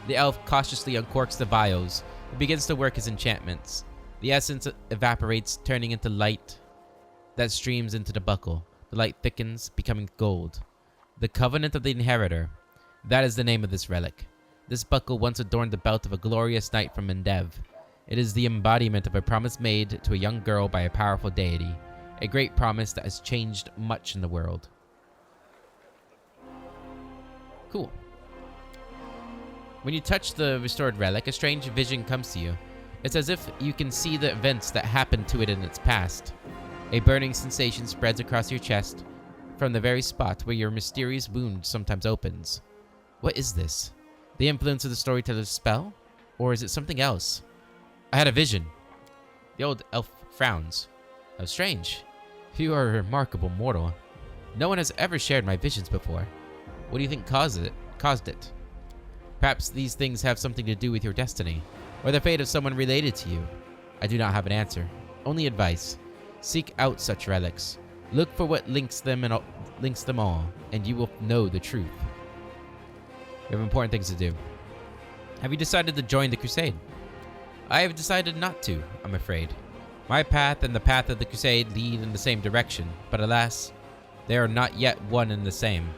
The elf cautiously uncorks the vials and begins to work his enchantments. The essence evaporates, turning into light that streams into the buckle. The light thickens, becoming gold. The Covenant of the Inheritor. That is the name of this relic. This buckle once adorned the belt of a glorious knight from Mendev. It is the embodiment of a promise made to a young girl by a powerful deity. A great promise that has changed much in the world. Cool. When you touch the restored relic, a strange vision comes to you. It's as if you can see the events that happened to it in its past. A burning sensation spreads across your chest from the very spot where your mysterious wound sometimes opens. What is this? The influence of the storyteller's spell? Or is it something else? I had a vision. The old elf frowns. How strange. You are a remarkable mortal. No one has ever shared my visions before. What do you think caused it? Perhaps these things have something to do with your destiny, or the fate of someone related to you. I do not have an answer. Only advice. Seek out such relics. Look for what links them all, and you will know the truth. We have important things to do. Have you decided to join the crusade? I have decided not to, I'm afraid. My path and the path of the crusade lead in the same direction, but alas, they are not yet one and the same.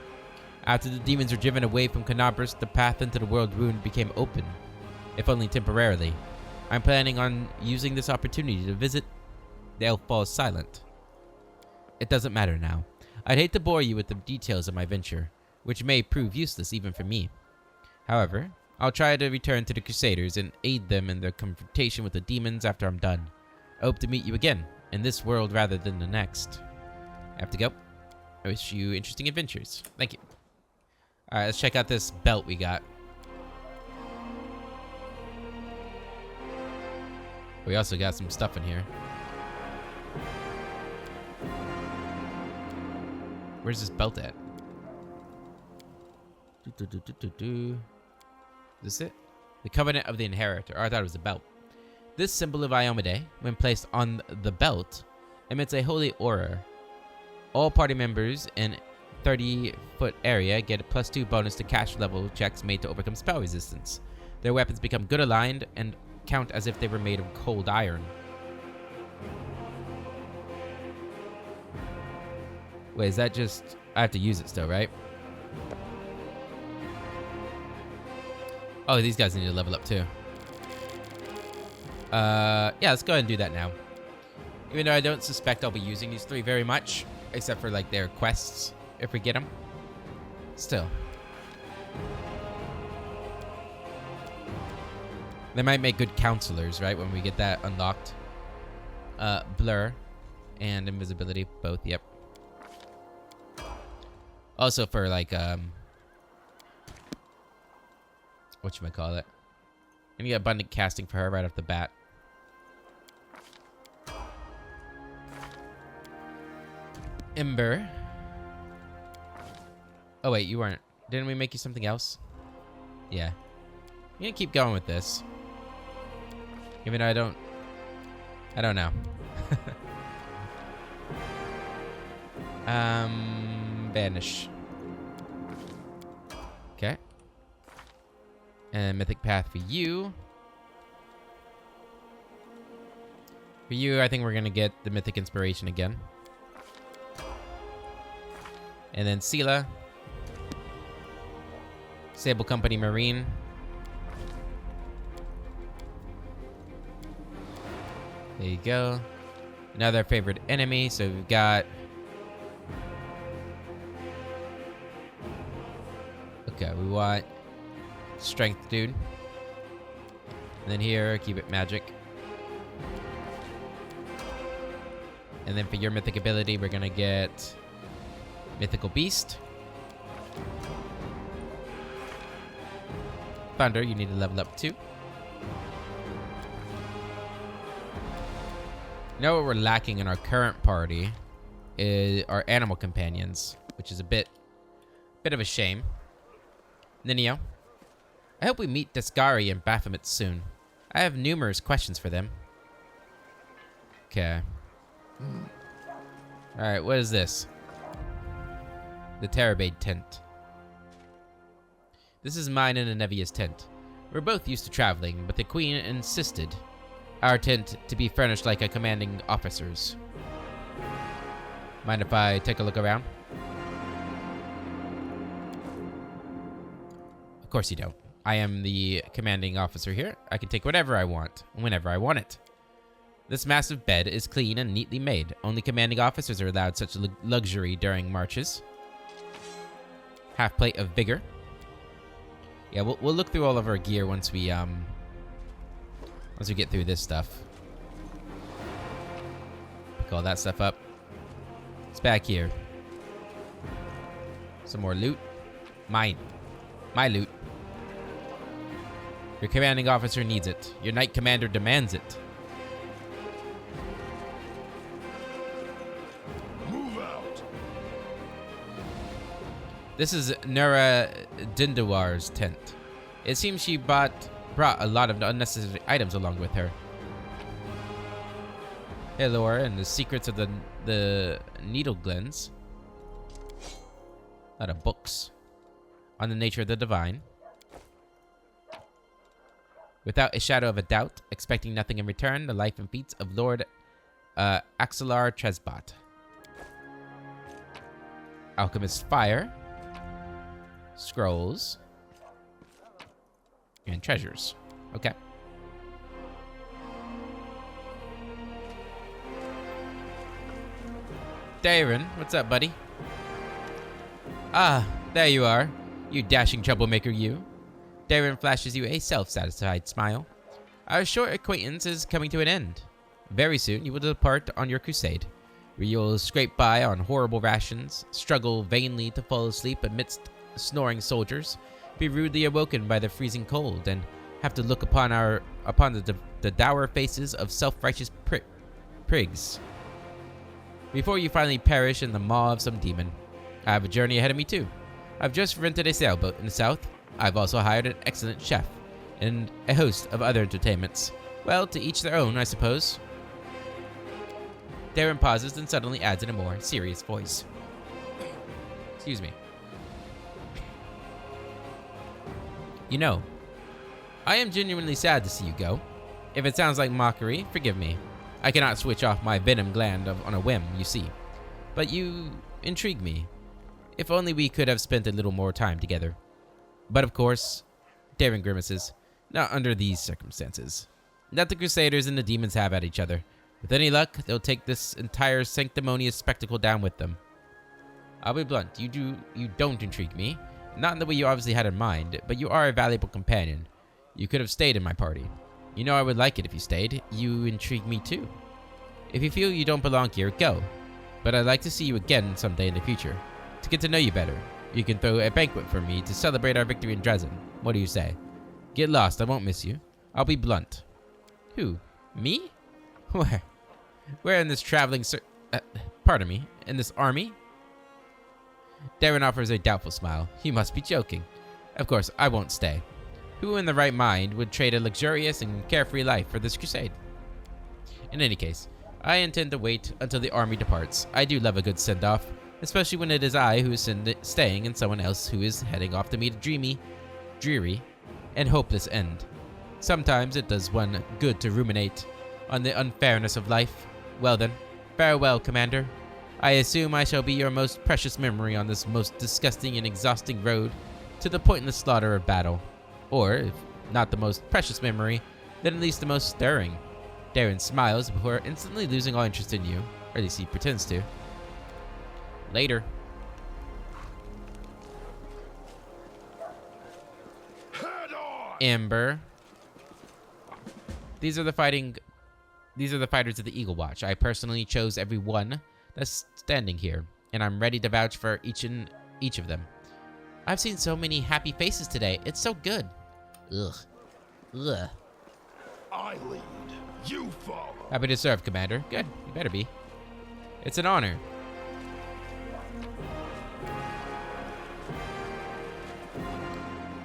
After the demons were driven away from Canabras, the path into the world ruined became open, if only temporarily. I'm planning on using this opportunity to visit. The elf falls silent. It doesn't matter now. I'd hate to bore you with the details of my venture, which may prove useless even for me. However, I'll try to return to the Crusaders and aid them in their confrontation with the demons after I'm done. I hope to meet you again, in this world rather than the next. I have to go. I wish you interesting adventures. Thank you. All right, let's check out this belt we got. We also got some stuff in here. Where's this belt at? Is this it? The Covenant of the Inheritor. Oh, I thought it was the belt. This symbol of Iomedae, when placed on the belt, emits a holy aura. All party members in 30-foot area get a +2 bonus to cash level checks made to overcome spell resistance. Their weapons become good aligned and count as if they were made of cold iron. Wait, is that just... I have to use it still, right? Oh, these guys need to level up too. Yeah, let's go ahead and do that now. Even though I don't suspect I'll be using these three very much, except for like their quests, if we get them. Still. They might make good counselors, right, when we get that unlocked. Blur and invisibility, both, yep. Also for like, whatchamacallit. And you get abundant casting for her right off the bat. Ember. Oh wait, you weren't. Didn't we make you something else? Yeah. I'm gonna keep going with this. Even though I don't know. Banish. Okay. And Mythic Path for you. For you, I think we're gonna get the Mythic Inspiration again. And then Sela. Sable Company Marine. There you go. Another favorite enemy. So we've got... Okay, we want Strength Dude. And then here, keep it magic. And then for your mythic ability, we're gonna get Mythical Beast. Thunder, you need to level up too. You know what we're lacking in our current party is our animal companions, which is a bit of a shame. Ninio, I hope we meet Desgari and Baphomet soon. I have numerous questions for them. Okay. Alright, what is this? The Terabade tent. This is mine and Anevia's tent. We're both used to traveling, but the Queen insisted our tent to be furnished like a commanding officer's. Mind if I take a look around? Of course you don't. I am the commanding officer here. I can take whatever I want, whenever I want it. This massive bed is clean and neatly made. Only commanding officers are allowed such luxury during marches. Half plate of vigor. Yeah, we'll look through all of our gear once we get through this stuff. Pick all that stuff up. It's back here. Some more loot. Mine. My loot. Your commanding officer needs it. Your knight commander demands it. Move out. This is Nura Dindawar's tent. It seems she brought a lot of unnecessary items along with her. Hey, Laura, and the secrets of the Needle Glens. A lot of books on the nature of the divine. Without a shadow of a doubt, expecting nothing in return, the life and feats of Lord Axelar Tresbot. Alchemist Fire. Scrolls. And treasures. Okay. Darren, what's up, buddy? Ah, there you are. You dashing troublemaker, you. Darren flashes you a self-satisfied smile. Our short acquaintance is coming to an end. Very soon, you will depart on your crusade. where you'll scrape by on horrible rations, struggle vainly to fall asleep amidst snoring soldiers, be rudely awoken by the freezing cold, and have to look upon the dour faces of self-righteous prigs before you finally perish in the maw of some demon. I have a journey ahead of me too. I've just rented a sailboat in the south. I've also hired an excellent chef and a host of other entertainments. Well, to each their own, I suppose. Darren pauses and suddenly adds in a more serious voice. Excuse me. You know, I am genuinely sad to see you go. If it sounds like mockery, forgive me. I cannot switch off my venom gland on a whim, you see. But you intrigue me. If only we could have spent a little more time together. But of course, Darren grimaces. Not under these circumstances. Let the Crusaders and the demons have at each other. With any luck, they'll take this entire sanctimonious spectacle down with them. I'll be blunt, you don't intrigue me. Not in the way you obviously had in mind, but you are a valuable companion. You could have stayed in my party. You know I would like it if you stayed. You intrigue me too. If you feel you don't belong here, go. But I'd like to see you again someday in the future. To get to know you better. You can throw a banquet for me to celebrate our victory in Dresden. What do you say? Get lost, I won't miss you. I'll be blunt. Who? Me? Where? Where in this traveling pardon me, in this army? Darren offers a doubtful smile. You must be joking. Of course, I won't stay. Who in the right mind would trade a luxurious and carefree life for this crusade? In any case, I intend to wait until the army departs. I do love a good send-off, especially when it is I who is staying and someone else who is heading off to meet a dreary, and hopeless end. Sometimes it does one good to ruminate on the unfairness of life. Well then, farewell, Commander. I assume I shall be your most precious memory on this most disgusting and exhausting road to the pointless slaughter of battle. Or, if not the most precious memory, then at least the most stirring. Darren smiles before instantly losing all interest in you, or at least he pretends to. Later. Ember. These are the fighters of the Eagle Watch. I personally chose every one that's standing here, and I'm ready to vouch for each of them. I've seen so many happy faces today. It's so good. Ugh. Ugh. I lead. You follow. Happy to serve, Commander. Good. You better be. It's an honor.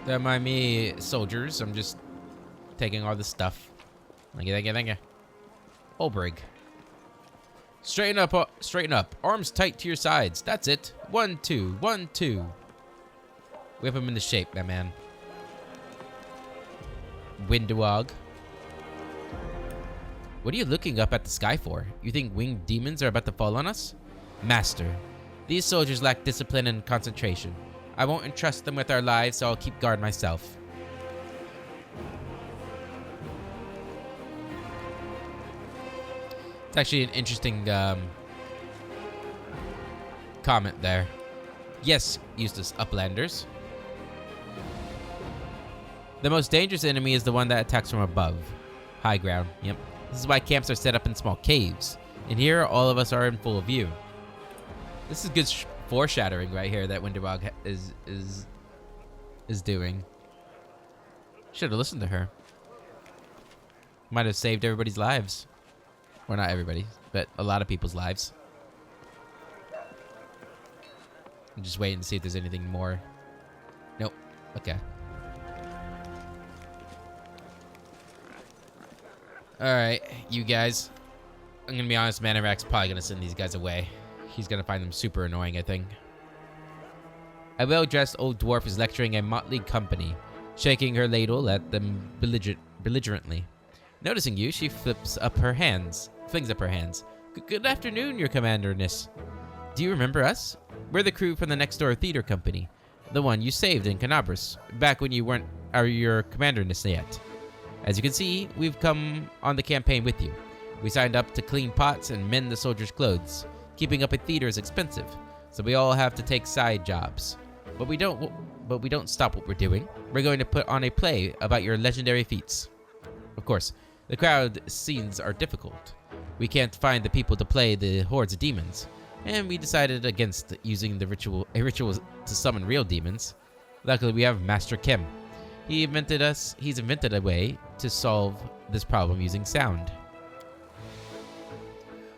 Don't mind me, soldiers. I'm just taking all this stuff. Thank you. Olbrig. Straighten up, straighten up. Arms tight to your sides. That's it. 1, 2, 1, 2. Whip him into shape, my man. Windwog. What are you looking up at the sky for? You think winged demons are about to fall on us? Master, these soldiers lack discipline and concentration. I won't entrust them with our lives, so I'll keep guard myself. It's actually an interesting comment there. Yes, Eustace Uplanders. The most dangerous enemy is the one that attacks from above. High ground, yep. This is why camps are set up in small caves. And here, all of us are in full view. This is good foreshadowing right here that Windwog is doing. Should have listened to her. Might have saved everybody's lives. Or not everybody, but a lot of people's lives. I'm just waiting to see if there's anything more. Nope. Okay. Alright, you guys. I'm gonna be honest, Manorak's probably gonna send these guys away. He's gonna find them super annoying, I think. A well-dressed old dwarf is lecturing a motley company, shaking her ladle at them belligerently. Noticing you, she flings up her hands. Good afternoon, your commanderness. Do you remember us? We're the crew from the next door theater company. The one you saved in Canabris, back when you weren't your commanderness yet. As you can see, we've come on the campaign with you. We signed up to clean pots and mend the soldiers' clothes. Keeping up a theater is expensive, so we all have to take side jobs. But we don't stop what we're doing. We're going to put on a play about your legendary feats. Of course, the crowd scenes are difficult, We can't find the people to play the hordes of demons, and we decided against using a ritual to summon real demons. Luckily, we have Master Kim. He's invented a way to solve this problem using sound.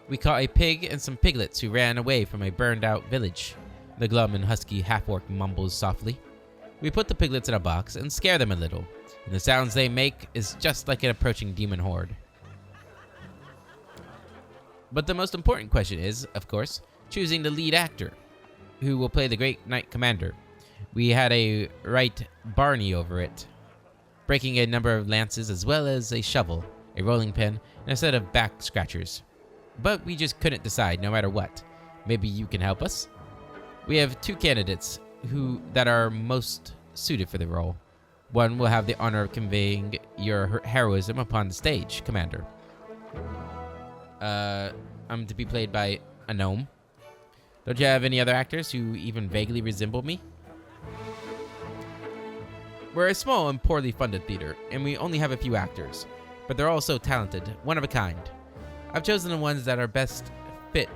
We caught a pig and some piglets who ran away from a burned-out village. The glum and husky half-orc mumbles softly. We put the piglets in a box and scare them a little, and the sounds they make is just like an approaching demon horde. But the most important question is, of course, choosing the lead actor, who will play the Great Knight Commander. We had a right Barney over it, breaking a number of lances as well as a shovel, a rolling pin, and a set of back scratchers. But we just couldn't decide no matter what. Maybe you can help us? We have 2 candidates that are most suited for the role. One will have the honor of conveying your heroism upon the stage, Commander. I'm to be played by a gnome. Don't you have any other actors who even vaguely resemble me? We're a small and poorly funded theater, and we only have a few actors, but they're all so talented, one of a kind. I've chosen the ones that are best fit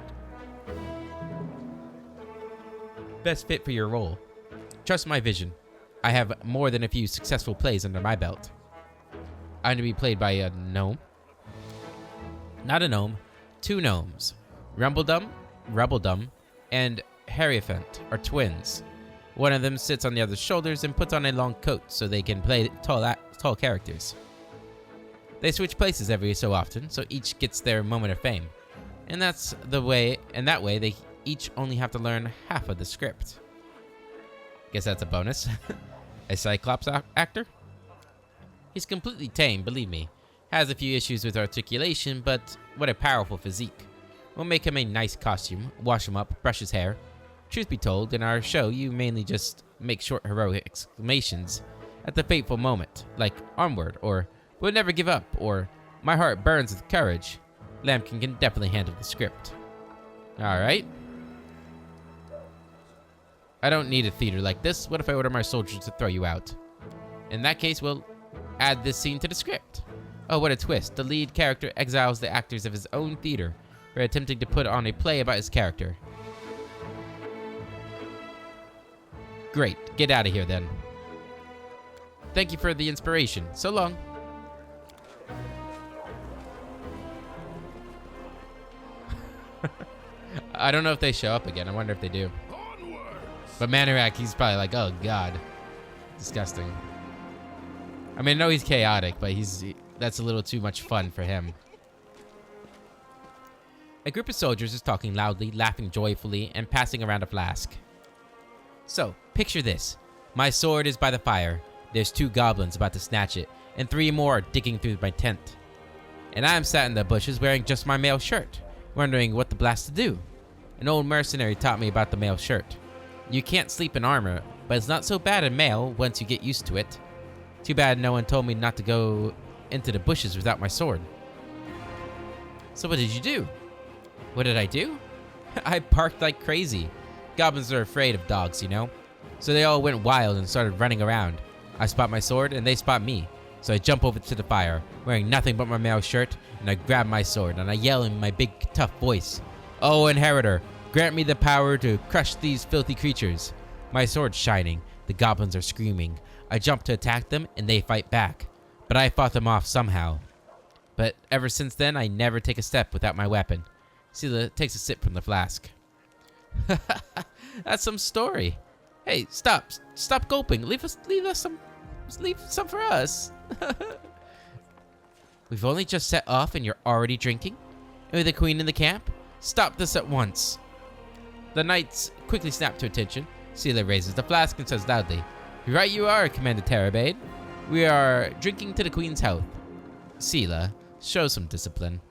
for your role. Trust my vision. I have more than a few successful plays under my belt. I'm to be played by a gnome. Not a gnome, 2 gnomes. Rumbledum, and Hierophant are twins. One of them sits on the other's shoulders and puts on a long coat so they can play tall characters. They switch places every so often, so each gets their moment of fame. And that way they each only have to learn half of the script. Guess that's a bonus. A Cyclops actor? He's completely tame, believe me. Has a few issues with articulation, but what a powerful physique. We'll make him a nice costume, wash him up, brush his hair. Truth be told, in our show, you mainly just make short heroic exclamations at the fateful moment, like onward, or we'll never give up, or my heart burns with courage. Lambkin can definitely handle the script. Alright. I don't need a theater like this. What if I order my soldiers to throw you out? In that case, we'll add this scene to the script. Oh, what a twist. The lead character exiles the actors of his own theater for attempting to put on a play about his character. Great. Get out of here, then. Thank you for the inspiration. So long. I don't know if they show up again. I wonder if they do. But Manorak, he's probably like, oh, God. Disgusting. I mean, I know he's chaotic, but that's a little too much fun for him. A group of soldiers is talking loudly, laughing joyfully, and passing around a flask. So, picture this. My sword is by the fire. There's 2 goblins about to snatch it, and 3 more are digging through my tent. And I'm sat in the bushes wearing just my mail shirt, wondering what the blast to do. An old mercenary taught me about the mail shirt. You can't sleep in armor, but it's not so bad in mail once you get used to it. Too bad no one told me not to go into the bushes without my sword. So what did you do? What did I do? I barked like crazy. Goblins are afraid of dogs, you know? So they all went wild and started running around. I spot my sword and they spot me. So I jump over to the fire, wearing nothing but my mail shirt, and I grab my sword and I yell in my big tough voice. Oh, Inheritor, grant me the power to crush these filthy creatures. My sword's shining. The goblins are screaming. I jump to attack them and they fight back. But I fought them off somehow. But ever since then, I never take a step without my weapon. Sela takes a sip from the flask. That's some story. Hey, stop gulping. Leave some for us. We've only just set off and you're already drinking? With the queen in the camp? Stop this at once. The knights quickly snap to attention. Sela raises the flask and says loudly, right you are, Commander Terabade. We are drinking to the queen's health. Sela, show some discipline.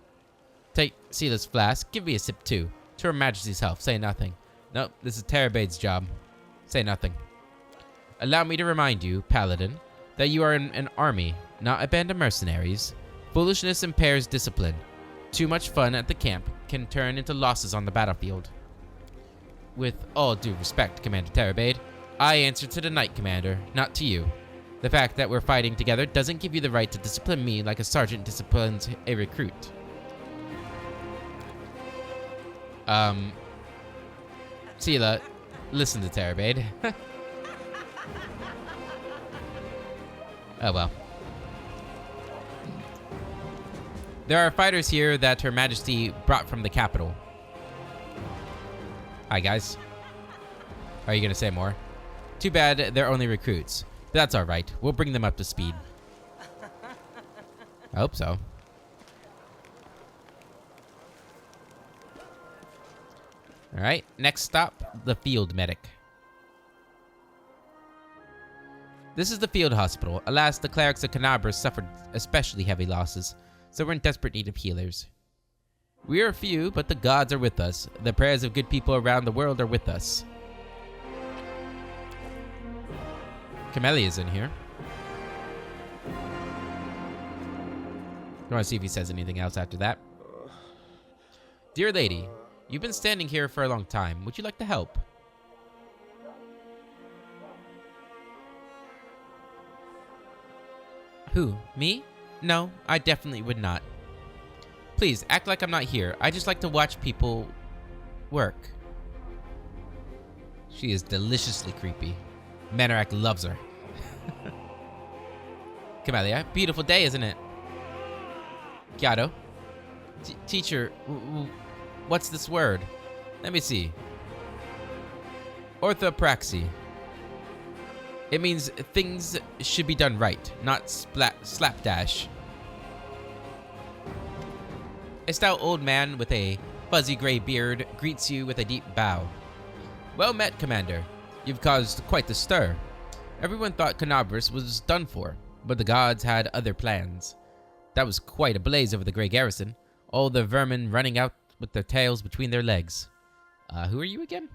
Take Sela's flask, give me a sip too. To Her Majesty's health, say nothing. Nope, this is Terabade's job. Say nothing. Allow me to remind you, Paladin, that you are in an army, not a band of mercenaries. Foolishness impairs discipline. Too much fun at the camp can turn into losses on the battlefield. With all due respect, Commander Terabade, I answer to the Knight Commander, not to you. The fact that we're fighting together doesn't give you the right to discipline me like a sergeant disciplines a recruit. Sela, listen to Terabade. Oh well. There are fighters here that Her Majesty brought from the capital. Hi, guys. Are you gonna say more? Too bad they're only recruits. But that's alright. We'll bring them up to speed. I hope so. Alright, next stop, the field medic. This is the field hospital. Alas, the clerics of Canabras suffered especially heavy losses, so we're in desperate need of healers. We are few, but the gods are with us. The prayers of good people around the world are with us. Camelia's in here. I want to see if he says anything else after that. Dear lady, you've been standing here for a long time. Would you like to help? Who? Me? No, I definitely would not. Please, act like I'm not here. I just like to watch people work. She is deliciously creepy. Manarak loves her. Camellia, beautiful day, isn't it? Kiado? Teacher, what's this word? Let me see. Orthopraxy. It means things should be done right, not slapdash. A stout old man with a fuzzy gray beard greets you with a deep bow. Well met, Commander. You've caused quite the stir. Everyone thought Canabras was done for, but the gods had other plans. That was quite a blaze over the Grey Garrison. All the vermin running out with their tails between their legs. Who are you again?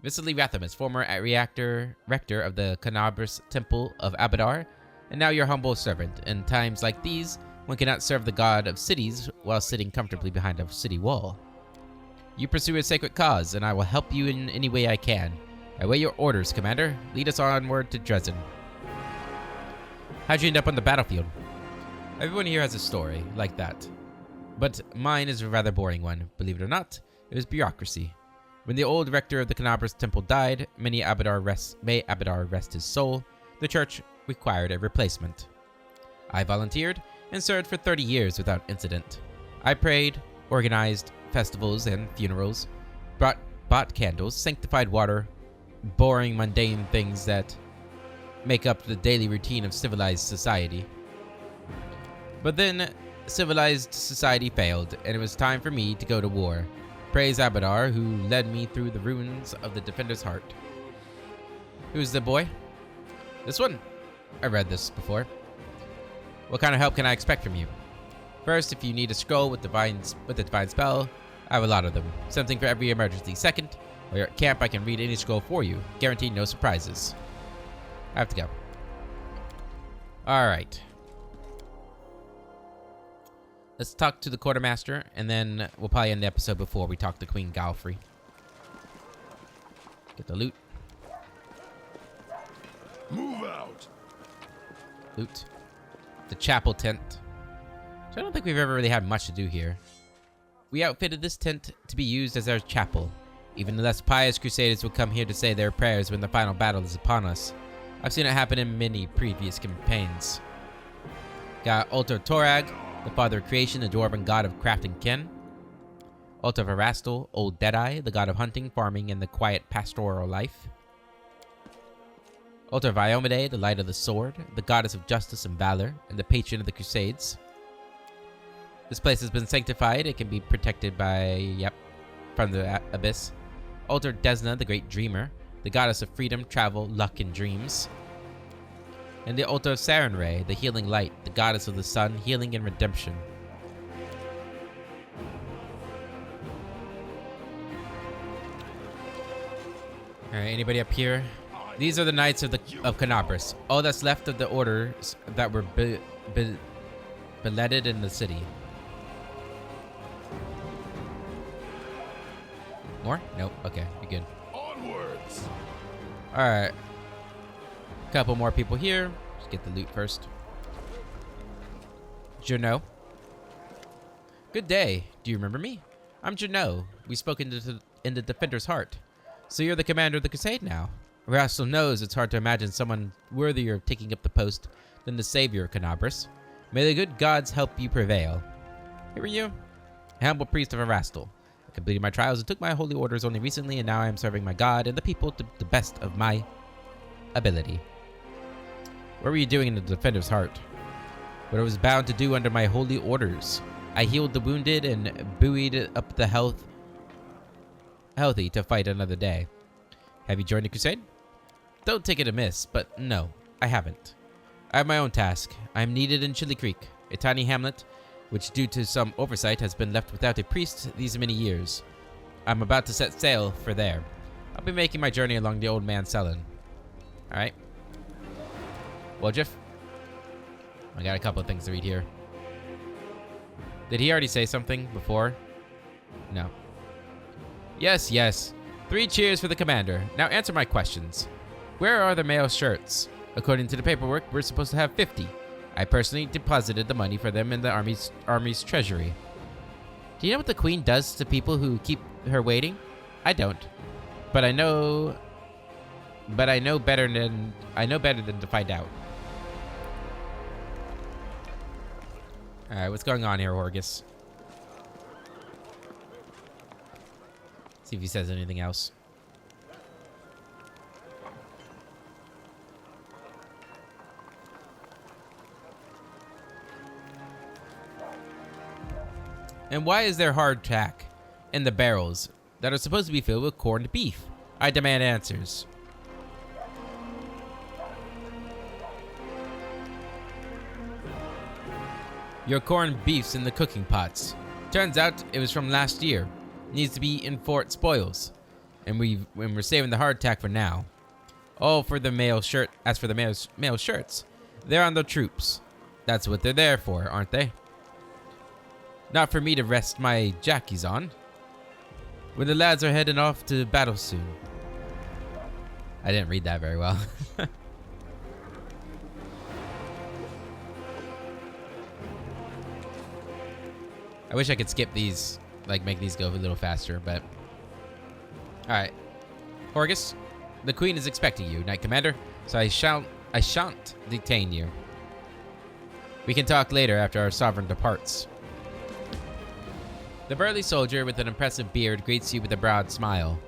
Vasily Rathamus, former rector of the Canabras Temple of Abadar, and now your humble servant. In times like these, one cannot serve the god of cities while sitting comfortably behind a city wall. You pursue a sacred cause, and I will help you in any way I can. I await your orders, Commander. Lead us onward to Dresden. How'd you end up on the battlefield? Everyone here has a story like that. But mine is a rather boring one. Believe it or not, it was bureaucracy. When the old rector of the Canabras Temple died, may Abadar rest his soul, the church required a replacement. I volunteered and served for 30 years without incident. I prayed, organized festivals and funerals, bought candles, sanctified water, boring mundane things that make up the daily routine of civilized society. But then, civilized society failed, and it was time for me to go to war. Praise Abadar, who led me through the ruins of the Defender's Heart. Who's the boy? This one? I read this before. What kind of help can I expect from you? First, if you need a scroll with the divine spell, I have a lot of them. Something for every emergency. Second, while you're at camp, I can read any scroll for you. Guaranteed no surprises. I have to go. Alright. Let's talk to the quartermaster, and then we'll probably end the episode before we talk to Queen Galfrey. Get the loot. Move out. Loot. The chapel tent. So I don't think we've ever really had much to do here. We outfitted this tent to be used as our chapel. Even the less pious crusaders will come here to say their prayers when the final battle is upon us. I've seen it happen in many previous campaigns. Got Altar Torag, the father of creation, the dwarven god of craft and kin. Altar Varastal, Old Deadeye, the god of hunting, farming, and the quiet pastoral life. Altar Viomede, the light of the sword, the goddess of justice and valor, and the patron of the crusades. This place has been sanctified. It can be protected by, from the abyss. Altar Desna, the great dreamer, the goddess of freedom, travel, luck, and dreams. And the altar of Sarenrae, the healing light, the goddess of the sun, healing and redemption. Alright, anybody up here? These are the knights of Canabras. All that's left of the orders that were beletted in the city. More? Nope. Okay, you're good. Onwards. Alright. Couple more people here. Let's get the loot first. Juno. Good day. Do you remember me? I'm Juno, we spoke in the Defender's Heart. So you're the commander of the Crusade now. Rastal knows it's hard to imagine someone worthier of taking up the post than the savior of Canabras. May the good gods help you prevail. Who are you? A humble priest of Erastil. I completed my trials and took my holy orders only recently, and now I am serving my god and the people to the best of my ability. What were you doing in the Defender's Heart? What I was bound to do under my holy orders. I healed the wounded and buoyed up the healthy to fight another day. Have you joined the Crusade? Don't take it amiss, but no, I haven't. I have my own task. I am needed in Chili Creek, a tiny hamlet which due to some oversight has been left without a priest these many years. I'm about to set sail for there. I'll be making my journey along the Old Man Selin. Alright. Well, Jeff, I got a couple of things to read here. Did he already say something before? No. Yes, yes. 3 cheers for the commander. Now answer my questions. Where are the male shirts? According to the paperwork, we're supposed to have 50. I personally deposited the money for them in the army's treasury. Do you know what the queen does to people who keep her waiting? I don't. But I know better than to find out. Alright, what's going on here, Horgus? See if he says anything else. And why is there hardtack in the barrels that are supposed to be filled with corned beef? I demand answers. Your corned beef's in the cooking pots. Turns out it was from last year. Needs to be in Fort Spoils. And we're saving the hardtack for now. Oh, for the male shirt. As for the male shirts, they're on the troops. That's what they're there for, aren't they? Not for me to rest my jackies on. When the lads are heading off to battle soon. I didn't read that very well. I wish I could skip these, like make these go a little faster, but... Alright. Horgus, the queen is expecting you, Knight Commander, so I shan't detain you. We can talk later after our sovereign departs. The burly soldier with an impressive beard greets you with a broad smile.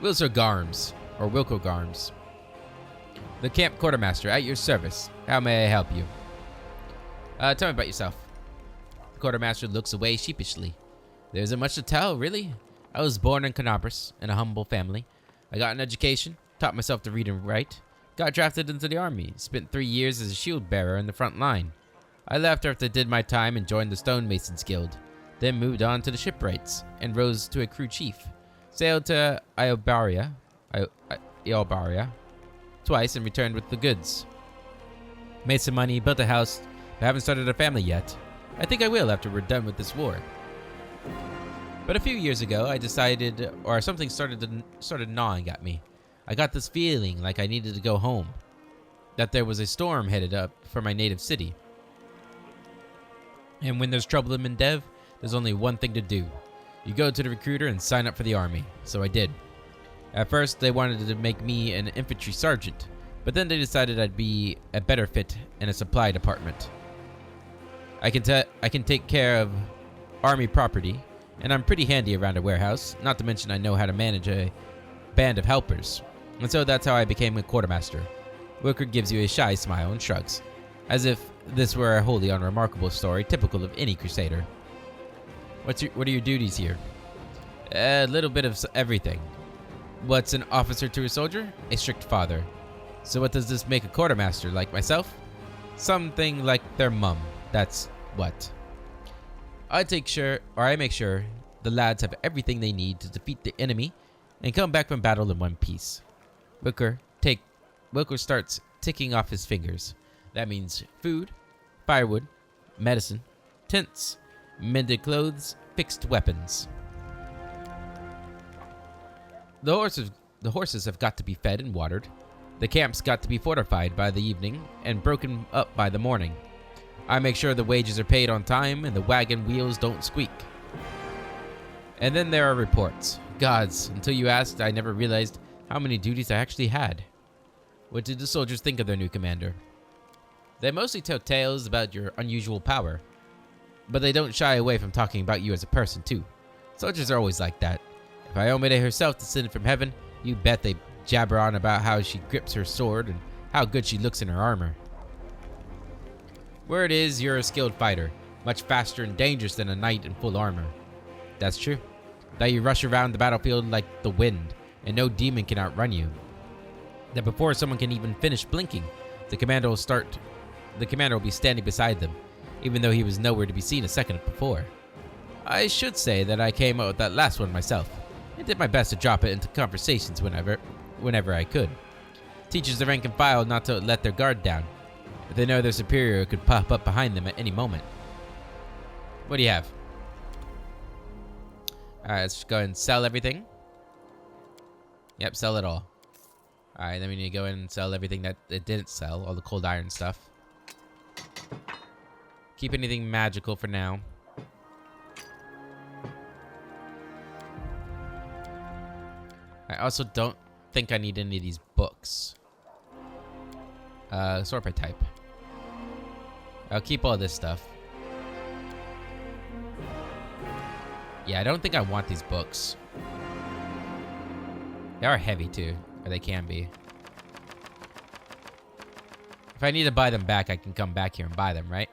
Wilco Garms, or Wilco Garms. The camp quartermaster, at your service. How may I help you? Tell me about yourself. The quartermaster looks away sheepishly. There isn't much to tell, really. I was born in Canabras, in a humble family. I got an education, taught myself to read and write, got drafted into the army, spent 3 years as a shield bearer in the front line. I left after I did my time and joined the Stonemasons Guild. Then moved on to the shipwrights and rose to a crew chief. Sailed to Iobaria twice and returned with the goods. Made some money, built a house, but haven't started a family yet. I think I will after we're done with this war. But a few years ago, I decided, or something started gnawing at me. I got this feeling like I needed to go home. That there was a storm headed up for my native city. And when there's trouble in Mendev, there's only one thing to do. You go to the recruiter and sign up for the army. So I did. At first, they wanted to make me an infantry sergeant, but then they decided I'd be a better fit in a supply department. I can take care of army property, and I'm pretty handy around a warehouse, not to mention I know how to manage a band of helpers. And so that's how I became a quartermaster. Wilker gives you a shy smile and shrugs, as if this were a wholly unremarkable story typical of any crusader. What are your duties here? A little bit of everything. What's an officer to a soldier? A strict father. So what does this make a quartermaster like myself? Something like their mum. That's what. I make sure the lads have everything they need to defeat the enemy and come back from battle in one piece. Wilker starts ticking off his fingers. That means food, firewood, medicine, tents, mended clothes, fixed weapons. The horses have got to be fed and watered. The camp's got to be fortified by the evening and broken up by the morning. I make sure the wages are paid on time and the wagon wheels don't squeak. And then there are reports. Gods, until you asked, I never realized how many duties I actually had. What did the soldiers think of their new commander? They mostly tell tales about your unusual power, but they don't shy away from talking about you as a person too. Soldiers are always like that. If Iomade herself descended from heaven, you bet they jabber on about how she grips her sword and how good she looks in her armor. Word is you're a skilled fighter, much faster and dangerous than a knight in full armor. That's true. That you rush around the battlefield like the wind, and no demon can outrun you. That before someone can even finish blinking, the commander will be standing beside them, even though he was nowhere to be seen a second before. I should say that I came up with that last one myself, and did my best to drop it into conversations whenever I could. Teaches the rank and file not to let their guard down, if they know their superior could pop up behind them at any moment. What do you have? Alright, let's just go ahead and sell everything. Yep, sell it all. Alright, then we need to go in and sell everything that it didn't sell, all the cold iron stuff. Keep anything magical for now. I also don't think I need any of these books. Sort by type. I'll keep all this stuff. Yeah, I don't think I want these books. They are heavy too, or they can be. If I need to buy them back, I can come back here and buy them, right?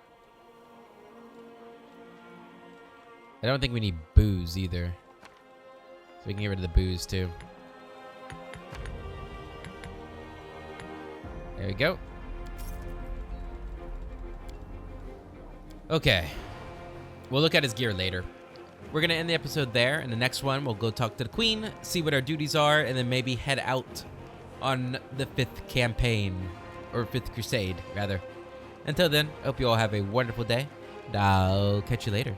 I don't think we need booze either. So we can get rid of the booze too. There we go. Okay. We'll look at his gear later. We're going to end the episode there. In the next one, we'll go talk to the queen, see what our duties are, and then maybe head out on the 5th campaign. Or 5th crusade, rather. Until then, I hope you all have a wonderful day. And I'll catch you later.